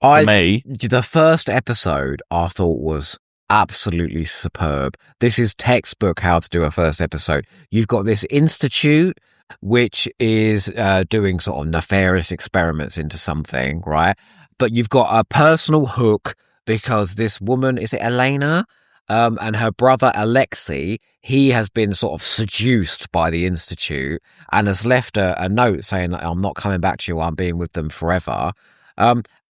for me. The first episode I thought was absolutely superb. This is textbook how to do a first episode. You've got this institute which is doing sort of nefarious experiments into something, right? But you've got a personal hook because this woman, is it Elena? And her brother Alexei, he has been sort of seduced by the Institute and has left a note saying, I'm not coming back to you, I'm being with them forever.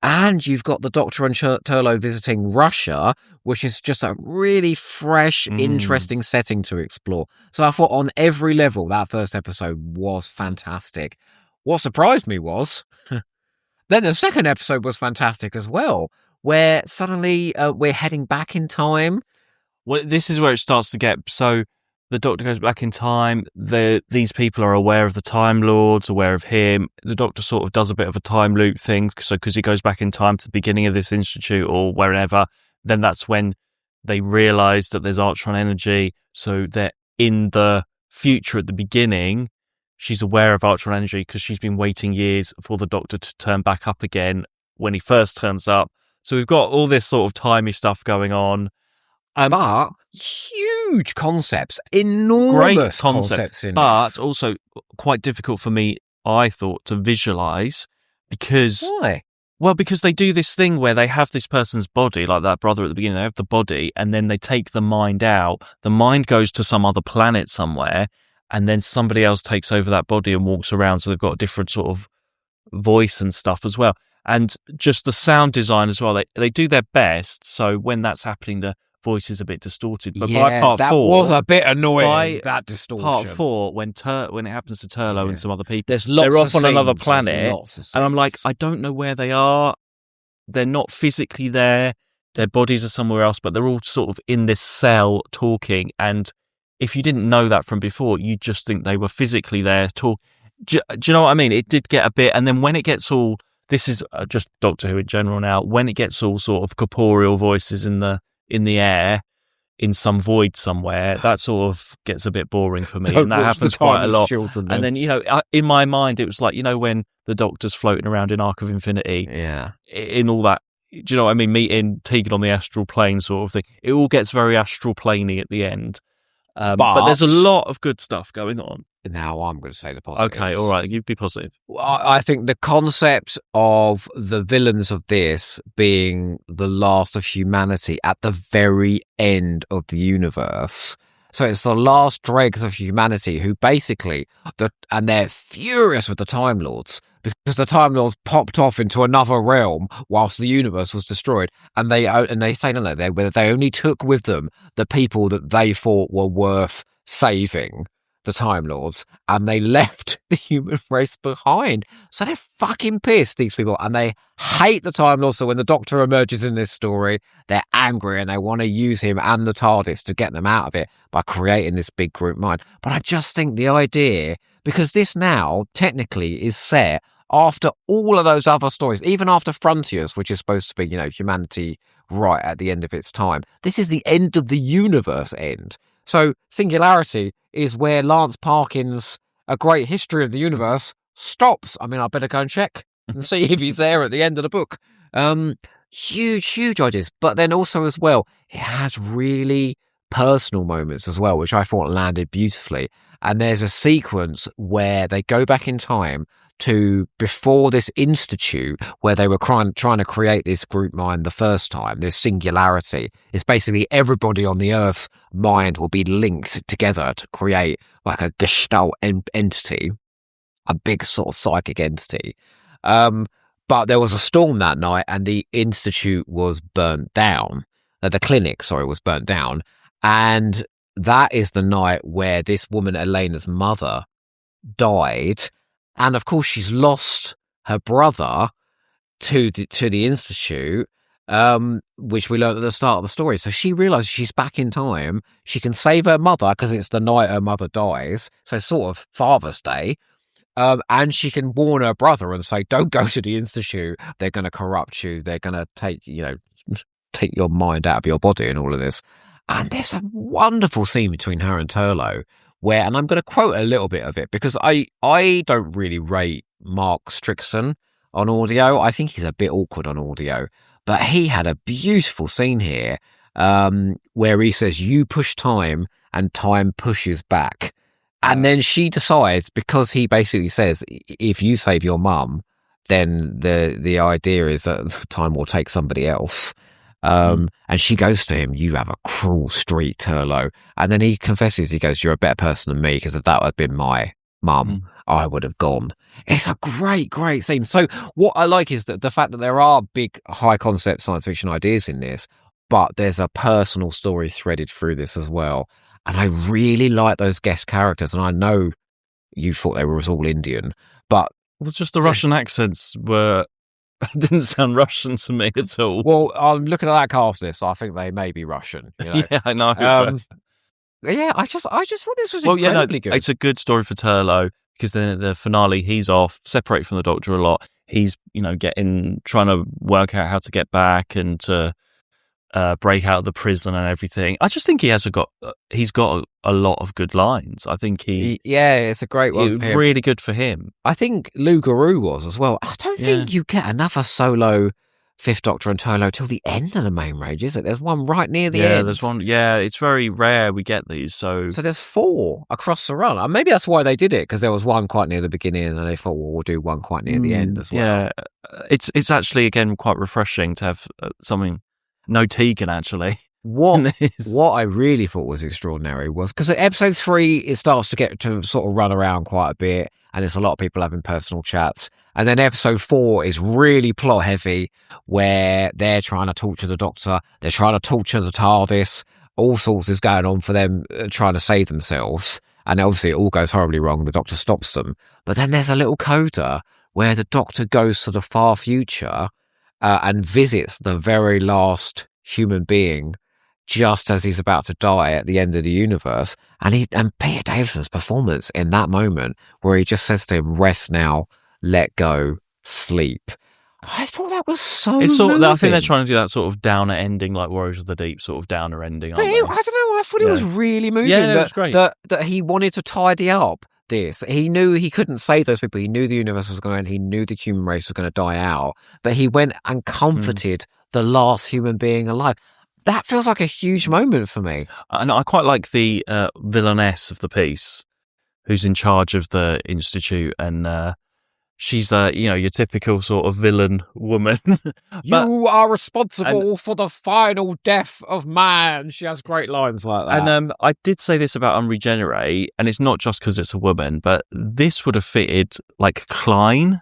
And you've got the Doctor and Turlo visiting Russia, which is just a really fresh, interesting setting to explore. So I thought on every level, that first episode was fantastic. What surprised me was, then the second episode was fantastic as well, where suddenly we're heading back in time. Well, this is where it starts to get... So the Doctor goes back in time. These people are aware of the Time Lords, aware of him. The Doctor sort of does a bit of a time loop thing. So because he goes back in time to the beginning of this institute or wherever, then that's when they realise that there's Artron energy. So they're in the future at the beginning. She's aware of Artron energy because she's been waiting years for the Doctor to turn back up again when he first turns up. So we've got all this sort of timey stuff going on. But huge concepts, enormous concepts in but this. Also quite difficult for me, I thought, to visualize because... Why? Well, because they do this thing where they have this person's body, like that brother at the beginning, they have the body, and then they take the mind out. The mind goes to some other planet somewhere, and then somebody else takes over that body and walks around, so they've got a different sort of voice and stuff as well. And just the sound design as well, they do their best, so when that's happening, the voice is a bit distorted. But by part 4... that was a bit annoying, that distortion. Part 4, when it happens to Turlo and some other people, they're off on another planet, and I'm like, I don't know where they are. They're not physically there. Their bodies are somewhere else, but they're all sort of in this cell talking. And if you didn't know that from before, you'd just think they were physically there talking. Do you know what I mean? It did get a bit... And then when it gets all... This is just Doctor Who in general now. When it gets all sort of corporeal voices in the air, in some void somewhere, that sort of gets a bit boring for me. And that happens quite a lot. Children, and then, in my mind, it was like, when the Doctor's floating around in Arc of Infinity, in all that, do you know what I mean? Meeting Tegan on the astral plane sort of thing. It all gets very astral planey at the end. But there's a lot of good stuff going on. Now I'm going to say the positives. Okay, all right, you be positive. I think the concept of the villains of this being the last of humanity at the very end of the universe. So it's the last dregs of humanity who basically, and they're furious with the Time Lords because the Time Lords popped off into another realm whilst the universe was destroyed. And they say, no, they only took with them the people that they thought were worth saving, the Time Lords, and they left the human race behind. So they're fucking pissed, these people, and they hate the Time Lords. So when the Doctor emerges in this story, they're angry and they want to use him and the TARDIS to get them out of it by creating this big group mind. But I just think the idea, because this now technically is set after all of those other stories, even after Frontiers, which is supposed to be, humanity right at the end of its time. This is the end of the universe end. So Singularity is where Lance Parkin's A Great History of the Universe stops. I mean, I better go and check and see if he's there at the end of the book. Huge ideas. But then also as well, it has really personal moments as well, which I thought landed beautifully. And there's a sequence where they go back in time to before this institute where they were trying to create this group mind the first time, this singularity. It's basically everybody on the Earth's mind will be linked together to create like a gestalt entity, a big sort of psychic entity. But there was a storm that night and the institute was burnt down. The clinic, sorry, was burnt down. And that is the night where this woman, Elena's mother, died. And of course, she's lost her brother to the institute, which we learned at the start of the story. So she realizes she's back in time. She can save her mother because it's the night her mother dies. So it's sort of Father's Day. And she can warn her brother and say, don't go to the institute. They're going to corrupt you. They're going to take your mind out of your body and all of this. And there's a wonderful scene between her and Turlough where, and I'm going to quote a little bit of it because I don't really rate Mark Strickson on audio. I think he's a bit awkward on audio, but he had a beautiful scene here where he says, you push time and time pushes back. And then she decides, because he basically says, if you save your mum, then the idea is that time will take somebody else. And she goes to him, you have a cruel streak, Turlough. And then he confesses, he goes, you're a better person than me, because if that had been my mum, I would have gone. It's a great, great scene. So what I like is that the fact that there are big, high concept science fiction ideas in this, but there's a personal story threaded through this as well. And I really like those guest characters. And I know you thought they were all Indian, but... Well, just the Russian accents didn't sound Russian to me at all. Well, I'm looking at that cast list. I think they may be Russian. You know? Yeah, I know. Yeah, I just thought this was incredibly good. It's a good story for Turlough because then at the finale, he's off, separated from the Doctor a lot. He's, trying to work out how to get back and to break out of the prison and everything. I just think he's got a lot of good lines. I think it's a great one. Really good for him. I think Lou Garou was as well. I don't think you get another solo Fifth Doctor and Turlough till the end of the main range, is it? There's one right near the end. Yeah, there's one. Yeah, it's very rare we get these. So there's 4 across the run. And maybe that's why they did it, because there was one quite near the beginning, and they thought, well, we'll do one quite near the end as well. Yeah, it's actually again quite refreshing to have something. No Tegan, actually. What I really thought was extraordinary was, because at episode 3, it starts to get to sort of run around quite a bit, and there's a lot of people having personal chats. And then episode 4 is really plot heavy, where they're trying to torture the Doctor, they're trying to torture the TARDIS, all sorts is going on for them trying to save themselves. And obviously it all goes horribly wrong, the Doctor stops them. But then there's a little coda where the Doctor goes to the far future and visits the very last human being just as he's about to die at the end of the universe. And Peter Davison's performance in that moment, where he just says to him, rest now, let go, sleep. I thought that was so moving. I think they're trying to do that sort of downer ending, like Warriors of the Deep, sort of downer ending. But I don't know, I thought it was really moving. Yeah, it was great. That he wanted to tidy up this. He knew he couldn't save those people. He knew the universe was going to end. He knew the human race was going to die out. But he went and comforted the last human being alive. That feels like a huge moment for me. And I quite like the villainess of the piece, who's in charge of the institute, and she's your typical sort of villain woman. You are responsible for the final death of man. She has great lines like that. And I did say this about Unregenerate, and it's not just because it's a woman, but this would have fitted like Klein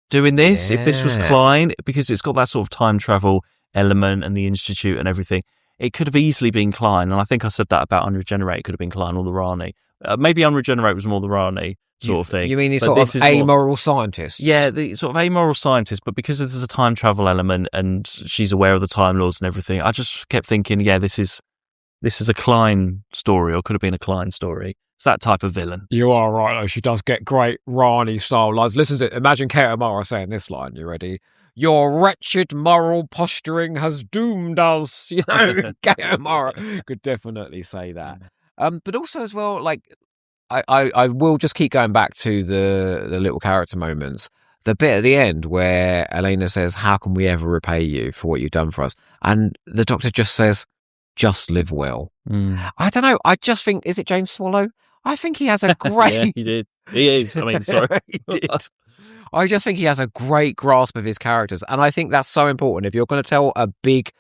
doing this, if this was Klein, because it's got that sort of time travel element and the institute and everything. It could have easily been Klein, and I think I said that about Unregenerate. It could have been Klein or the Rani. Maybe Unregenerate was more the Rani sort of thing. You mean he's sort of amoral scientist? Yeah, the sort of amoral scientist, but because there's a time travel element and she's aware of the Time Lords and everything, I just kept thinking, this is a Klein story, or could have been a Klein story. It's that type of villain. You are right, though. She does get great Rani style lines. Listen to it. Imagine Kate O'Mara saying this line. You ready? Your wretched moral posturing has doomed us. Kate O'Mara could definitely say that. But also as well, like, I will just keep going back to the little character moments. The bit at the end where Elena says, how can we ever repay you for what you've done for us? And the Doctor just says, just live well. Mm. I don't know. I just think, is it James Swallow? I think he has a great... Yeah, he did. He is. I mean, sorry. He did. I just think he has a great grasp of his characters. And I think that's so important. If you're going to tell a big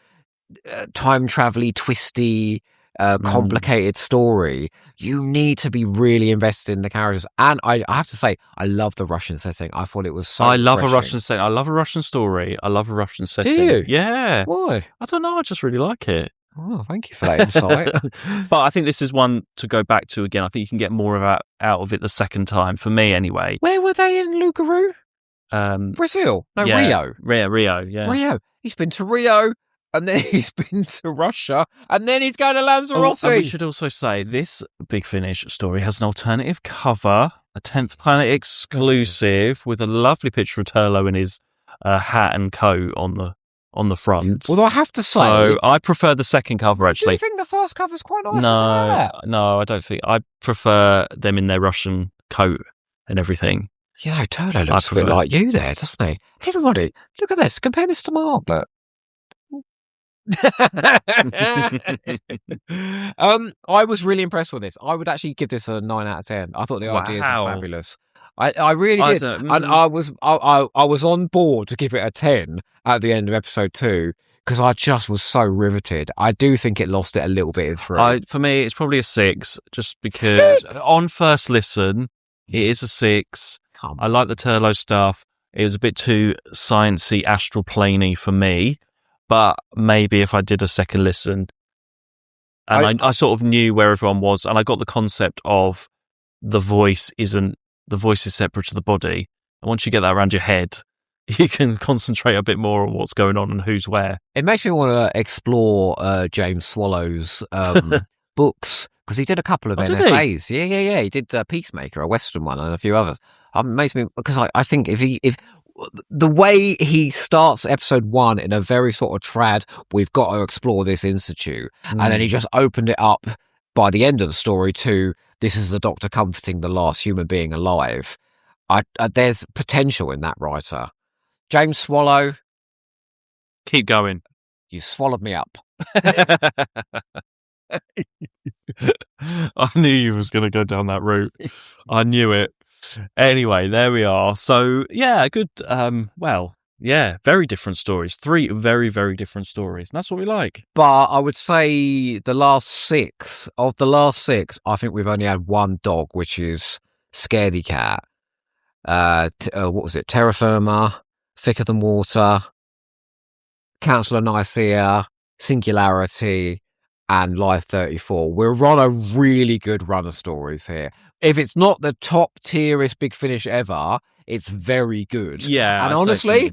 time-travel-y, twisty, complicated story, you need to be really invested in the characters. And I have to say, I love the Russian setting. I thought it was so I love a refreshing. Russian setting. I love a Russian story. I love a Russian setting. Do you? Yeah. Why? I don't know. I just really like it. Oh, thank you for that insight. But I think this is one to go back to again. I think you can get more out of it the second time, for me anyway. Where were they in Lugaru? Brazil? No, yeah. Rio. Rio, yeah. Rio. He's been to Rio, and then he's been to Russia, and then he's going to Lanzarote. And we should also say this Big Finish story has an alternative cover, a 10th Planet exclusive, with a lovely picture of Turlo in his hat and coat on the front. Well, I have to say, so I prefer the second cover, actually. Do you think the first cover's quite nice? No, I don't think. I prefer them in their Russian coat and everything. You know, Turlo looks a bit like you there, doesn't he? Everybody, look at this. Compare this to Margaret. I was really impressed with this. I would actually give this a 9 out of 10. I thought the ideas were fabulous. I really did. And I was on board to give it a 10 at the end of episode 2 because I just was so riveted. I do think it lost it a little bit in 3. For me, it's probably a 6, just because on first listen, it is a 6. I like the Turlo stuff. It was a bit too sciencey, astral planey for me. But maybe if I did a second listen, and I sort of knew where everyone was, and I got the concept of the voice is separate to the body. And once you get that around your head, you can concentrate a bit more on what's going on and who's where. It makes me want to explore James Swallow's books, because he did a couple of NFAs. Yeah. He did Peacemaker, a Western one, and a few others. It makes me, because I think if the way he starts episode 1 in a very sort of trad, we've got to explore this institute, and then he just opened it up by the end of the story to this is the Doctor comforting the last human being alive. There's potential in that writer. James Swallow, keep going. You swallowed me up. I knew you was going to go down that route. I knew it. Anyway, there we are. So, yeah, good. Very different stories. 3 very, very different stories. And that's what we like. But I would say the last 6, I think we've only had one dog, which is Scaredy Cat. What was it? Terra Firma, Thicker Than Water, Council of Nicaea, Singularity, and Life 34. We're on a really good run of stories here. If it's not the top tierest Big Finish ever, it's very good. Yeah. And honestly,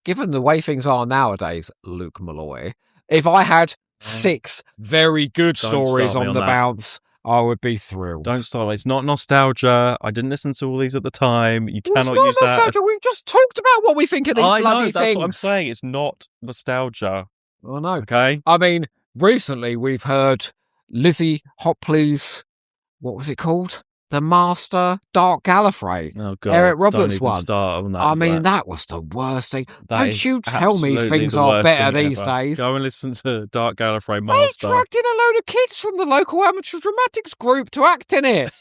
given the way things are nowadays, Luke Malloy, if I had 6 very good stories on the bounce, I would be thrilled. Don't start. It's not nostalgia. I didn't listen to all these at the time. You cannot use that. Nostalgia. We've just talked about what we think of these bloody things. That's what I'm saying. It's not nostalgia. I know. Okay. I mean, recently we've heard Lizzie Hopley's, what was it called? The Master Dark Gallifrey. Oh God! Eric Roberts don't even one. Start on that. I mean, that was the worst thing. That Don't you tell me things are better these days. Go and listen to Dark Gallifrey Master. They dragged in a load of kids from the local amateur dramatics group to act in it.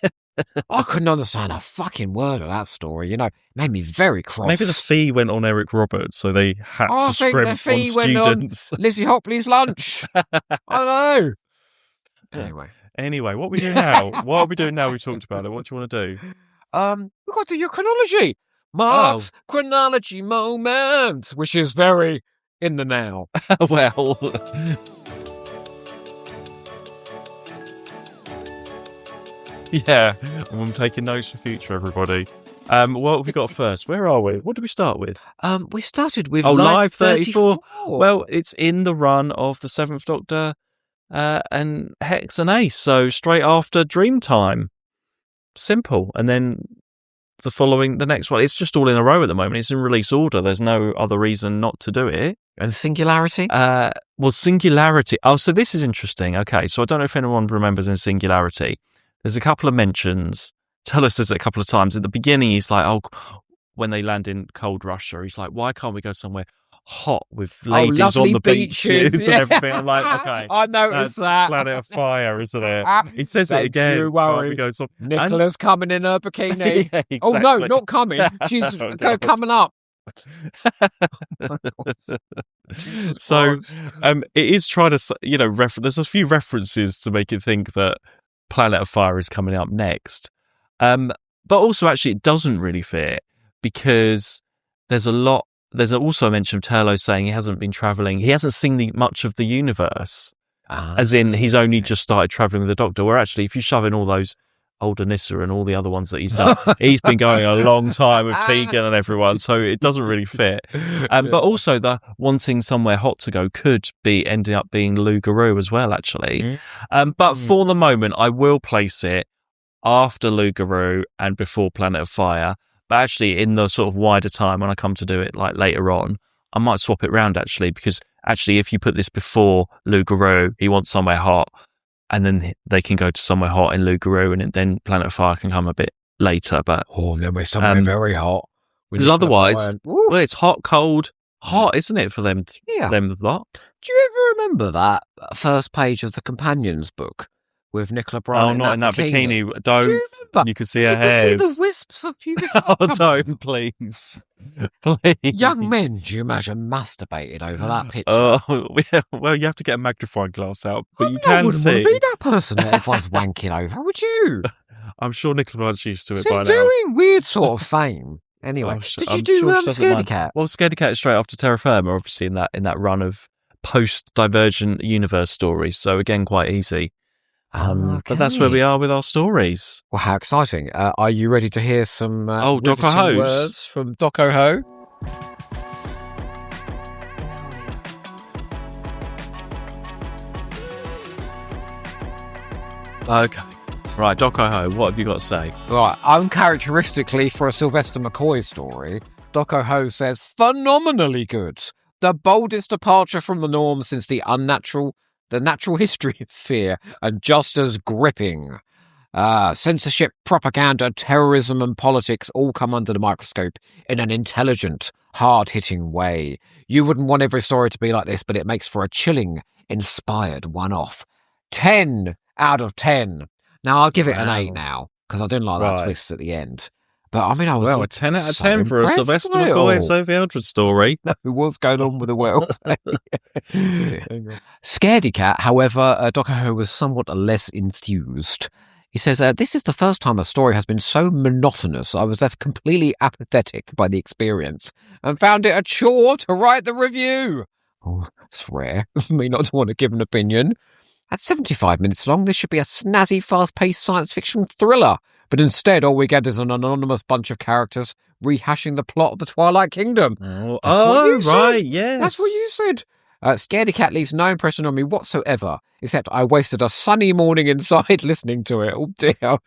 I couldn't understand a fucking word of that story. You know, it made me very cross. Maybe the fee went on Eric Roberts, so they had to scrimp on students. On Lizzie Hopley's lunch. I know. Anyway, what are we doing now? What are we doing now? We talked about it. What do you want to do? We've got to do your chronology. Mark's chronology moment, which is very in the now. Well, yeah, I'm taking notes for future, everybody. What have we got first? Where are we? What did we start with? We started with Live 34. Well, it's in the run of the 7th Doctor and Hex and Ace, so straight after Dreamtime. Simple. And then the next one. It's just all in a row at the moment. It's in release order. There's no other reason not to do it. And Singularity? Singularity. Oh, so this is interesting. Okay, so I don't know if anyone remembers in Singularity. There's a couple of mentions. Tellus says it a couple of times. At the beginning, he's like, when they land in cold Russia, he's like, why can't we go somewhere hot with ladies on lovely the beaches beaches, and everything. I'm like, okay, I noticed that's that. Planet of Fire, isn't it? He says it Don't again. you worry. Nicola's coming in her bikini. Yeah, exactly. Oh no, not coming. She's Oh, God. coming up. So it is trying to, there's a few references to make it think that Planet of Fire is coming up next. But also actually it doesn't really fit because there's also a mention of Turlo saying he hasn't been traveling. He hasn't seen much of the universe, as in he's only just started traveling with the Doctor, where actually if you shove in all those old Anissa and all the other ones that he's done, he's been going a long time with Tegan and everyone, so it doesn't really fit. But also the wanting somewhere hot to go could be ending up being Lou Garou as well, actually. But for the moment, I will place it after Lou Garou and before Planet of Fire. But actually, in the sort of wider time, when I come to do it like later on, I might swap it round actually, because actually, if you put this before Lou Garou, he wants somewhere hot, and then they can go to somewhere hot in Lou Garou, and then Planet of Fire can come a bit later. But then we're somewhere very hot. Because otherwise, well, it's hot, cold, hot, isn't it, for them? Them lot. Do you ever remember that first page of the Companions book with Nicola Bryant? Oh, not in that bikini. Don't. Do you remember? You can see her hairs. See the wisps of pubic hair. Oh, don't, please. Please. Young men, do you imagine, masturbated over that picture? Oh, well, you have to get a magnifying glass out, but you can wouldn't see. want to be that person that everyone's wanking over, would you? I'm sure Nicola Bryant's used to it She's by now. doing weird sort of fame. Anyway, did you do Scaredy Cat? Well, Scaredy Cat is straight after Terra Firma, obviously, in that run of post-Divergent universe stories. So again, quite easy. But that's where we are with our stories. Well, how exciting! Are you ready to hear some Doco Ho's words from Doco Ho? Okay. Right, Doco Ho, what have you got to say? Right, uncharacteristically for a Sylvester McCoy story, Doco Ho says, phenomenally good. The boldest departure from the norm since the natural history of fear, and just as gripping. Censorship, propaganda, terrorism, and politics all come under the microscope in an intelligent, hard-hitting way. You wouldn't want every story to be like this, but it makes for a chilling, inspired one-off. 10 out of 10. Now, I'll give it an 8 now, because I didn't like that twist at the end. But I mean, a 10 out of 10 for a Sylvester McCoy and Sophie Eldred story. No, what's going on with the world? Scaredy Cat, however, Doco Ho was somewhat less enthused. He says, this is the first time a story has been so monotonous I was left completely apathetic by the experience and found it a chore to write the review. Oh, that's rare for me not to want to give an opinion. At 75 minutes long, this should be a snazzy, fast-paced science fiction thriller, but instead all we get is an anonymous bunch of characters rehashing the plot of the Twilight Kingdom. Right, yes. That's what you said. Scaredy Cat leaves no impression on me whatsoever, except I wasted a sunny morning inside listening to it. Oh dear.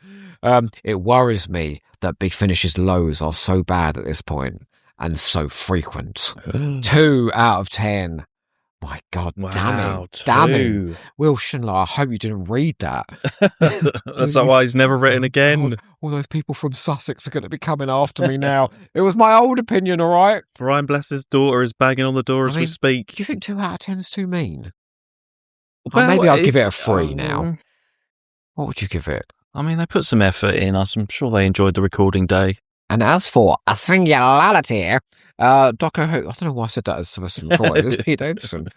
It worries me that Big Finish's lows are so bad at this point, and so frequent. 2 out of 10. My God, damn it. Will Schindler, I hope you didn't read that. That's why he's never written again. God, all those people from Sussex are going to be coming after me now. It was my old opinion, all right? Brian Bless's daughter is banging on the door as we speak. Do you think 2 out of 10 is too mean? Well, maybe I'll give it a 3 now. What would you give it? I mean, they put some effort in. I'm sure they enjoyed the recording day. And as for a singularity, Doco Ho, I don't know why I said that as Sylvester McCoy. It was Pete Davidson.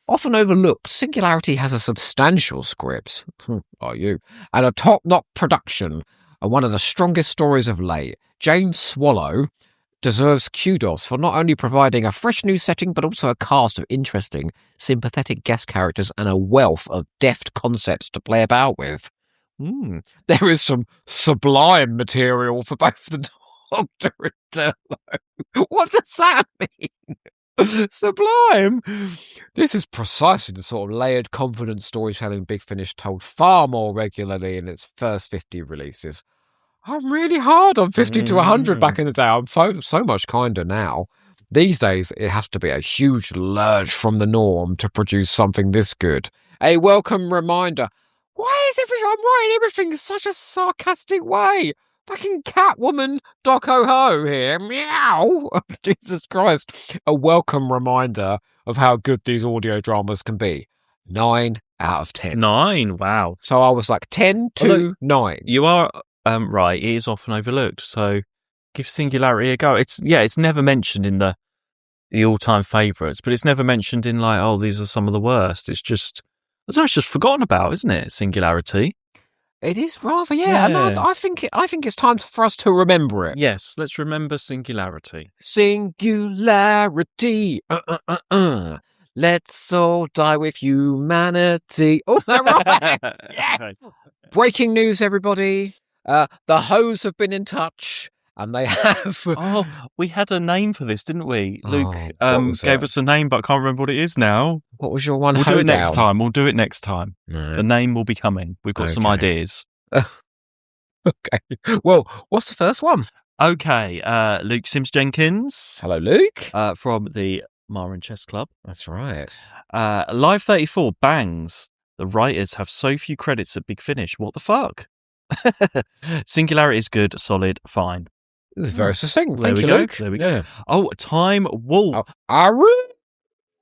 Often overlooked, Singularity has a substantial script, are you, and a top-notch production, and one of the strongest stories of late. James Swallow deserves kudos for not only providing a fresh new setting, but also a cast of interesting, sympathetic guest characters and a wealth of deft concepts to play about with. There is some sublime material for both the Doctor and Turlo. What does that mean? Sublime. This is precisely the sort of layered, confident storytelling Big Finish told far more regularly in its first 50 releases. I'm really hard on 50 to 100 back in the day. I'm so much kinder now. These days, it has to be a huge lurch from the norm to produce something this good. A welcome reminder. Why is I'm writing everything in such a sarcastic way? Fucking Catwoman Doco Ho here. Meow. Jesus Christ. A welcome reminder of how good these audio dramas can be. 9 out of 10. 9, wow. So I was like 10 to 9. You are right, it is often overlooked, so give Singularity a go. It's never mentioned in the all-time favourites, but it's never mentioned in like, oh, these are some of the worst. It's just forgotten about, isn't it? Singularity. It is rather, yeah. And I think it's time for us to remember it. Yes, let's remember Singularity. Singularity. Let's all die with humanity. Oh, right. Yeah. Okay. Breaking news, everybody. The Hoes have been in touch, and they have. Oh, we had a name for this, didn't we? Luke gave us a name, but I can't remember what it is now. What was your one? We'll do it next time. No. The name will be coming. We've got some ideas. Okay. Well, what's the first one? Okay. Luke Sims-Jenkins. Hello, Luke. From the Marin Chess Club. That's right. Live 34 bangs. The writers have so few credits at Big Finish. What the fuck? Singularity is good, solid, fine. It was very succinct. There Thank we you, go. Luke. There we go. Oh, Time Wolf. Aru.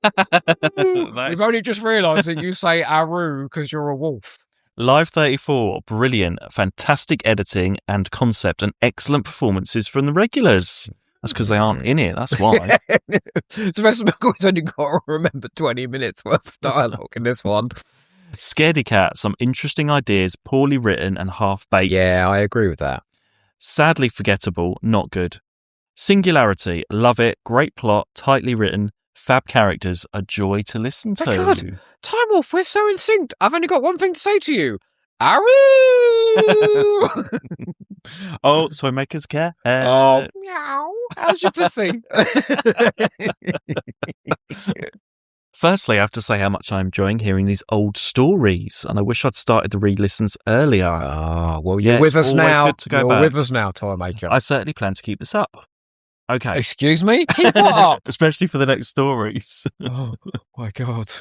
Nice. We've only just realised that you say Aru because you're a wolf. Live 34, brilliant, fantastic editing and concept, and excellent performances from the regulars. That's because they aren't in it. That's why. Sylvester McCoy's only got to remember 20 minutes worth of dialogue in this one. Scaredy Cat, some interesting ideas, poorly written and half-baked. Yeah, I agree with that. Sadly forgettable, not good. Singularity, love it, great plot, tightly written, fab characters, a joy to listen to. My God, Time Wolf, we're so in sync. I've only got one thing to say to you. Aru! Oh, Toy Maker's Cat. Oh, meow. How's your pussy? Firstly, I have to say how much I'm enjoying hearing these old stories, and I wish I'd started the re-listens earlier. Oh, well, you're with us now. Good to go you're back. With us now, Toy Maker. I certainly plan to keep this up. Okay. Excuse me? Keep what up? Especially for the next stories. Oh, my God.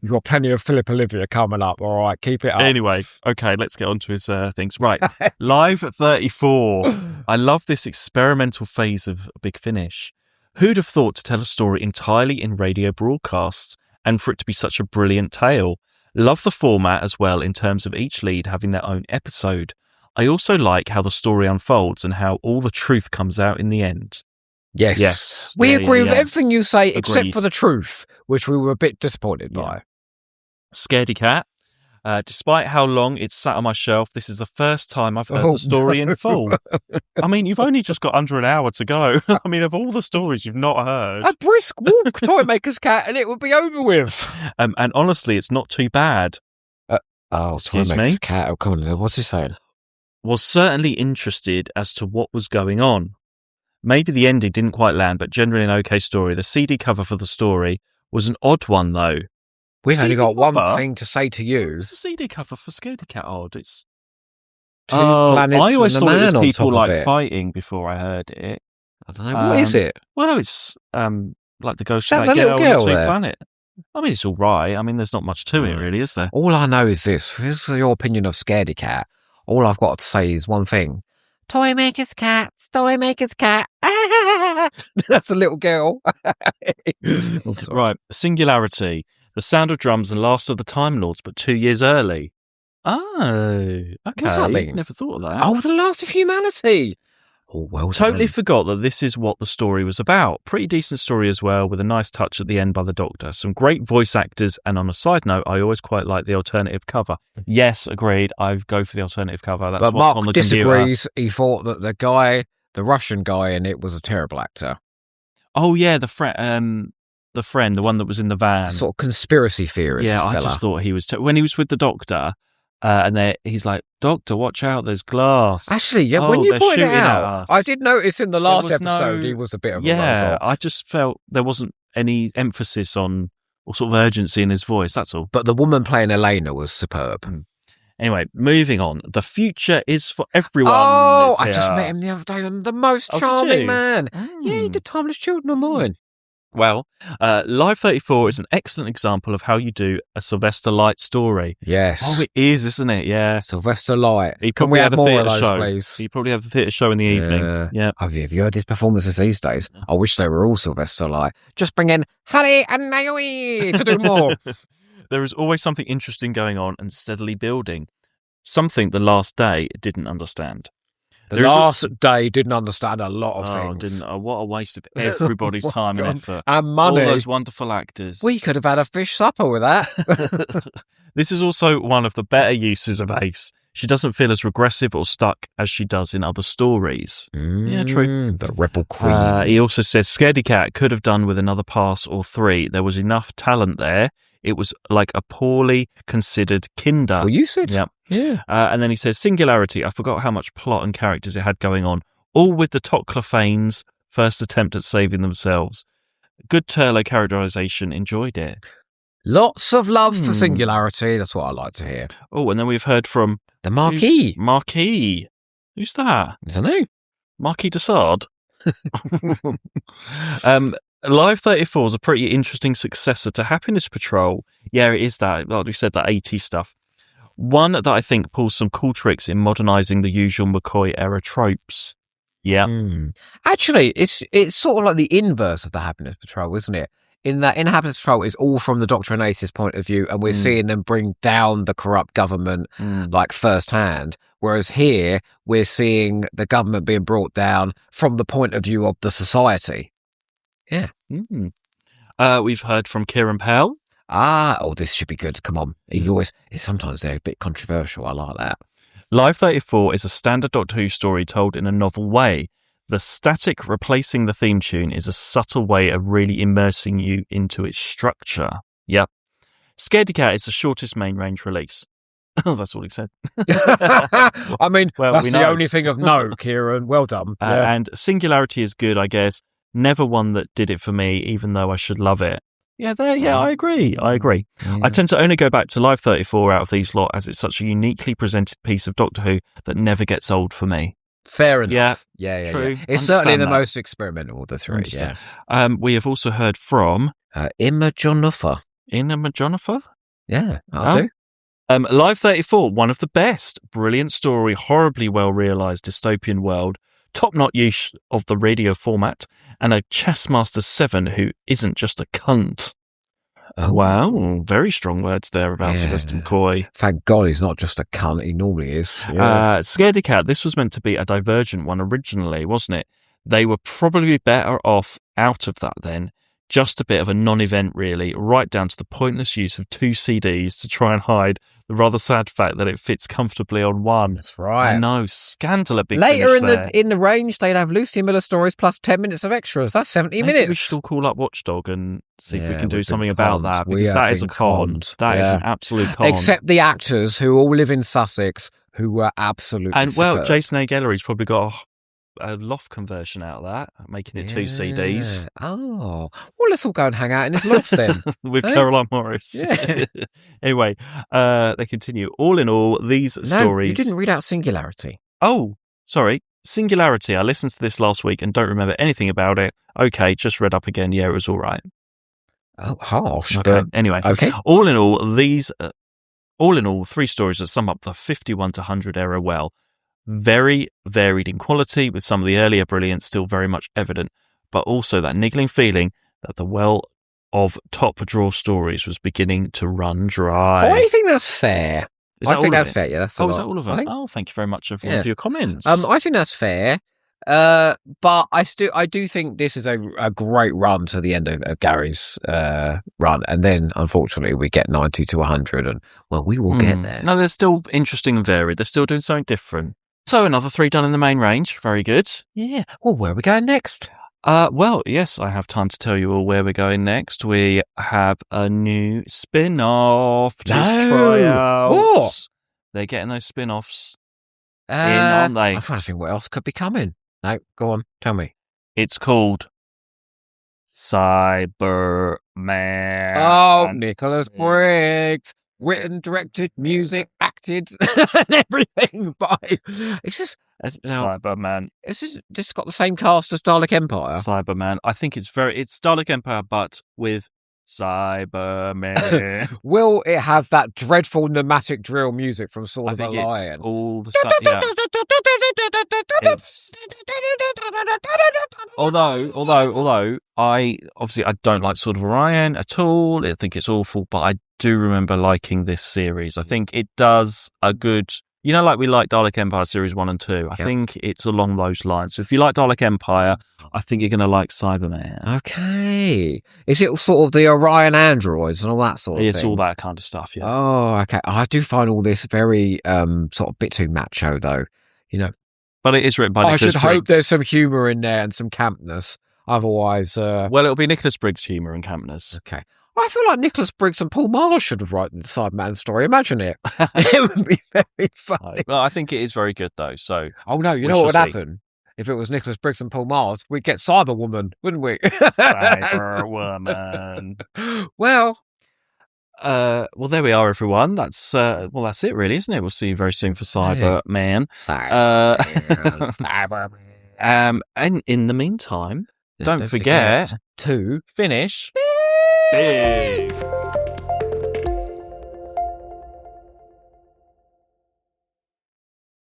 You've got plenty of Philip Olivia coming up. All right, keep it up. Anyway, okay, let's get on to his things. Right, Live 34. I love this experimental phase of Big Finish. Who'd have thought to tell a story entirely in radio broadcasts and for it to be such a brilliant tale? Love the format as well in terms of each lead having their own episode. I also like how the story unfolds and how all the truth comes out in the end. Yes. We agree with everything you say except for the truth, which we were a bit disappointed by. Scaredy Cat. Despite how long it's sat on my shelf, this is the first time I've heard the story in full. I mean, you've only just got under an hour to go. I mean, of all the stories you've not heard. A brisk walk, Toy Maker's Cat, and it would be over with. And honestly, it's not too bad. Toy Maker's Cat. Oh, come on, what's he saying? Was certainly interested as to what was going on. Maybe the ending didn't quite land, but generally an okay story. The CD cover for the story was an odd one, though. We've only got one thing to say to you. It's the CD cover for Scaredy Cat odd. It's two planets. I always and thought a man it was people on top like fighting before I heard it. I don't know. What is it? Well, it's like the ghost of of that that girl on the there? planet. I mean, it's all right. I mean, there's not much to it, really, is there? All I know is this. This is your opinion of Scaredy Cat. All I've got to say is one thing. Toy Maker's Cat. Toy Maker's Cat. That's a little girl. Right. Singularity. The sound of drums and Last of the Time Lords, but 2 years early. Oh, okay. What's that mean? Never thought of that. Oh, The Last of Humanity. Oh, well Totally done. forgot that this is what the story was about. Pretty decent story as well, with a nice touch at the end by the Doctor. Some great voice actors, and on a side note, I always quite like the alternative cover. Yes, agreed. I go for the alternative cover. That's but what's Mark on the disagrees. computer. He thought that the Russian guy in it was a terrible actor. Oh yeah, the friend, the one that was in the van. Sort of conspiracy theorist. Yeah, fella. I just thought he was when he was with the Doctor. And he's like, Doctor, watch out, there's glass. Actually, yeah, when you pointed it out, us. I did notice in the last episode he was a bit of a robot. I just felt there wasn't any emphasis on or sort of urgency in his voice, that's all. But the woman playing Elena was superb. Anyway, moving on. The future is for everyone. Oh, I just met him the other day. I'm the most charming man. Mm. Yeah, he did Timeless Children of Mine. Well, Live 34 is an excellent example of how you do a Sylvester Light story. Yes. Oh, it is, isn't it? Yeah. Sylvester Light. He Can we probably have had a more of theatre those, show. please? He probably had the theatre show in the evening. Yeah. Have you heard his performances these days? I wish they were all Sylvester Light. Just bring in Honey and Naomi to do more. There is always something interesting going on and steadily building. Something the last day didn't understand. The last day didn't understand a lot of things. What a waste of everybody's time and effort. And money. All those wonderful actors. We could have had a fish supper with that. This is also one of the better uses of Ace. She doesn't feel as regressive or stuck as she does in other stories. Yeah, true. The Rebel Queen. He also says Scaredy Cat could have done with another pass or 3. There was enough talent there. It was like a poorly considered kinder. Well, you said. Yep. Yeah. And then he says Singularity. I forgot how much plot and characters it had going on. All with the Toclophanes' first attempt at saving themselves. Good Turlo characterization. Enjoyed it. Lots of love for Singularity. That's what I like to hear. Oh, and then we've heard from the Marquis. Marquis. Who's that? I don't know. Marquis de Sade. Live 34 is a pretty interesting successor to Happiness Patrol. Yeah, it is that. Like we said, that 80s stuff. One that I think pulls some cool tricks in modernising the usual McCoy era tropes. Yeah. Actually, it's sort of like the inverse of the Happiness Patrol, isn't it? In that, in Happiness Patrol, it's all from the Doctor and Ace's point of view, and we're seeing them bring down the corrupt government like firsthand. Whereas here, we're seeing the government being brought down from the point of view of the society. Yeah. We've heard from Kieran Pell. This should be good. Come on. Sometimes they're a bit controversial. I like that. Live 34 is a standard Doctor Who story told in a novel way. The static replacing the theme tune is a subtle way of really immersing you into its structure. Yep. Scaredy Cat is the shortest main range release. Oh, that's all he said. I mean, that's the only thing of note, Kieran. Well done. And Singularity is good, I guess. Never one that did it for me, even though I should love it. Yeah, I agree. Yeah. I tend to only go back to Live 34 out of these lot, as it's such a uniquely presented piece of Doctor Who that never gets old for me. Fair enough. Yeah. True. It's certainly the most experimental of the 3. Yeah. We have also heard from Imogenopher. Imogenopher? Yeah, I'll do. Live 34, one of the best. Brilliant story, horribly well realised dystopian world, top-notch use of the radio format, and a Chessmaster 7 who isn't just a cunt. Oh. Wow, very strong words there about Sylvester McCoy. Thank God he's not just a cunt, he normally is. Yeah. Scaredy Cat, this was meant to be a Divergent one originally, wasn't it? They were probably better off out of that then. Just a bit of a non-event, really, right down to the pointless use of 2 CDs to try and hide the rather sad fact that it fits comfortably on one. That's right. I know, scandal a big Later finish in the range, they'd have Lucy Miller stories plus 10 minutes of extras. That's 70 minutes. We should all call up Watchdog and see if we can do something about that, because that is a con. That is an absolute con. Except the actors who all live in Sussex, who were absolutely superb. Jason A. Gellery's probably got a loft conversion out of that, making it 2 CDs. Oh, well, let's all go and hang out in his loft then. With Caroline Morris. Yeah. Anyway, they continue. All in all, these stories... You didn't read out Singularity. Oh, sorry. Singularity. I listened to this last week and don't remember anything about it. Okay, just read up again. Yeah, it was all right. Oh, harsh. Okay, anyway. Okay. All in all, 3 stories that sum up the 51 to 100 era well. Very varied in quality, with some of the earlier brilliance still very much evident, but also that niggling feeling that the well of top draw stories was beginning to run dry. I think that's fair. I think that's fair. Yeah, that's is that all of it? Oh, thank you very much for all of your comments. I think that's fair. But I do think this is a great run to the end of Gary's run, and then unfortunately we get 90 to 100, and we will get there. No, they're still interesting and varied. They're still doing something different. So another 3 done in the main range. Very good. Yeah. Well, where are we going next? Yes, I have time to tell you all where we're going next. We have a new spin-off to try out. What? They're getting those spin-offs in, aren't they? I'm trying to think what else could be coming. No, go on, tell me. It's called Cyberman. Oh, Nicholas Briggs. Written, directed, music, acted, and everything by... It's just... Now, Cyberman. is this got the same cast as Dalek Empire? Cyberman. I think it's Dalek Empire, but with Cyberman. Will it have that dreadful pneumatic drill music from Sword I of the think it's Lion? all the same. Yeah. Although I don't like Sword of Orion at all. I think it's awful, but I do remember liking this series. I think it does a good, like we like Dalek Empire series 1 and 2. I think it's along those lines. So if you like Dalek Empire, I think you're going to like Cyberman. Okay. Is it sort of the Orion androids and all that sort of thing? It's all that kind of stuff, yeah. Oh, okay. I do find all this very sort of bit too macho, though. But it is written by Nicholas Briggs. I should hope there's some humour in there and some campness. Otherwise... Well, it'll be Nicholas Briggs' humour and campness. Okay. I feel like Nicholas Briggs and Paul Mars should have written the Cyberman story. Imagine it. It would be very funny. Well, I think it is very good, though. So, oh, no. You know what would happen? If it was Nicholas Briggs and Paul Mars, we'd get Cyberwoman, wouldn't we? Cyberwoman. Well, there we are, everyone. That's it, really, isn't it? We'll see you very soon for Cyberman. And in the meantime, don't forget to finish big.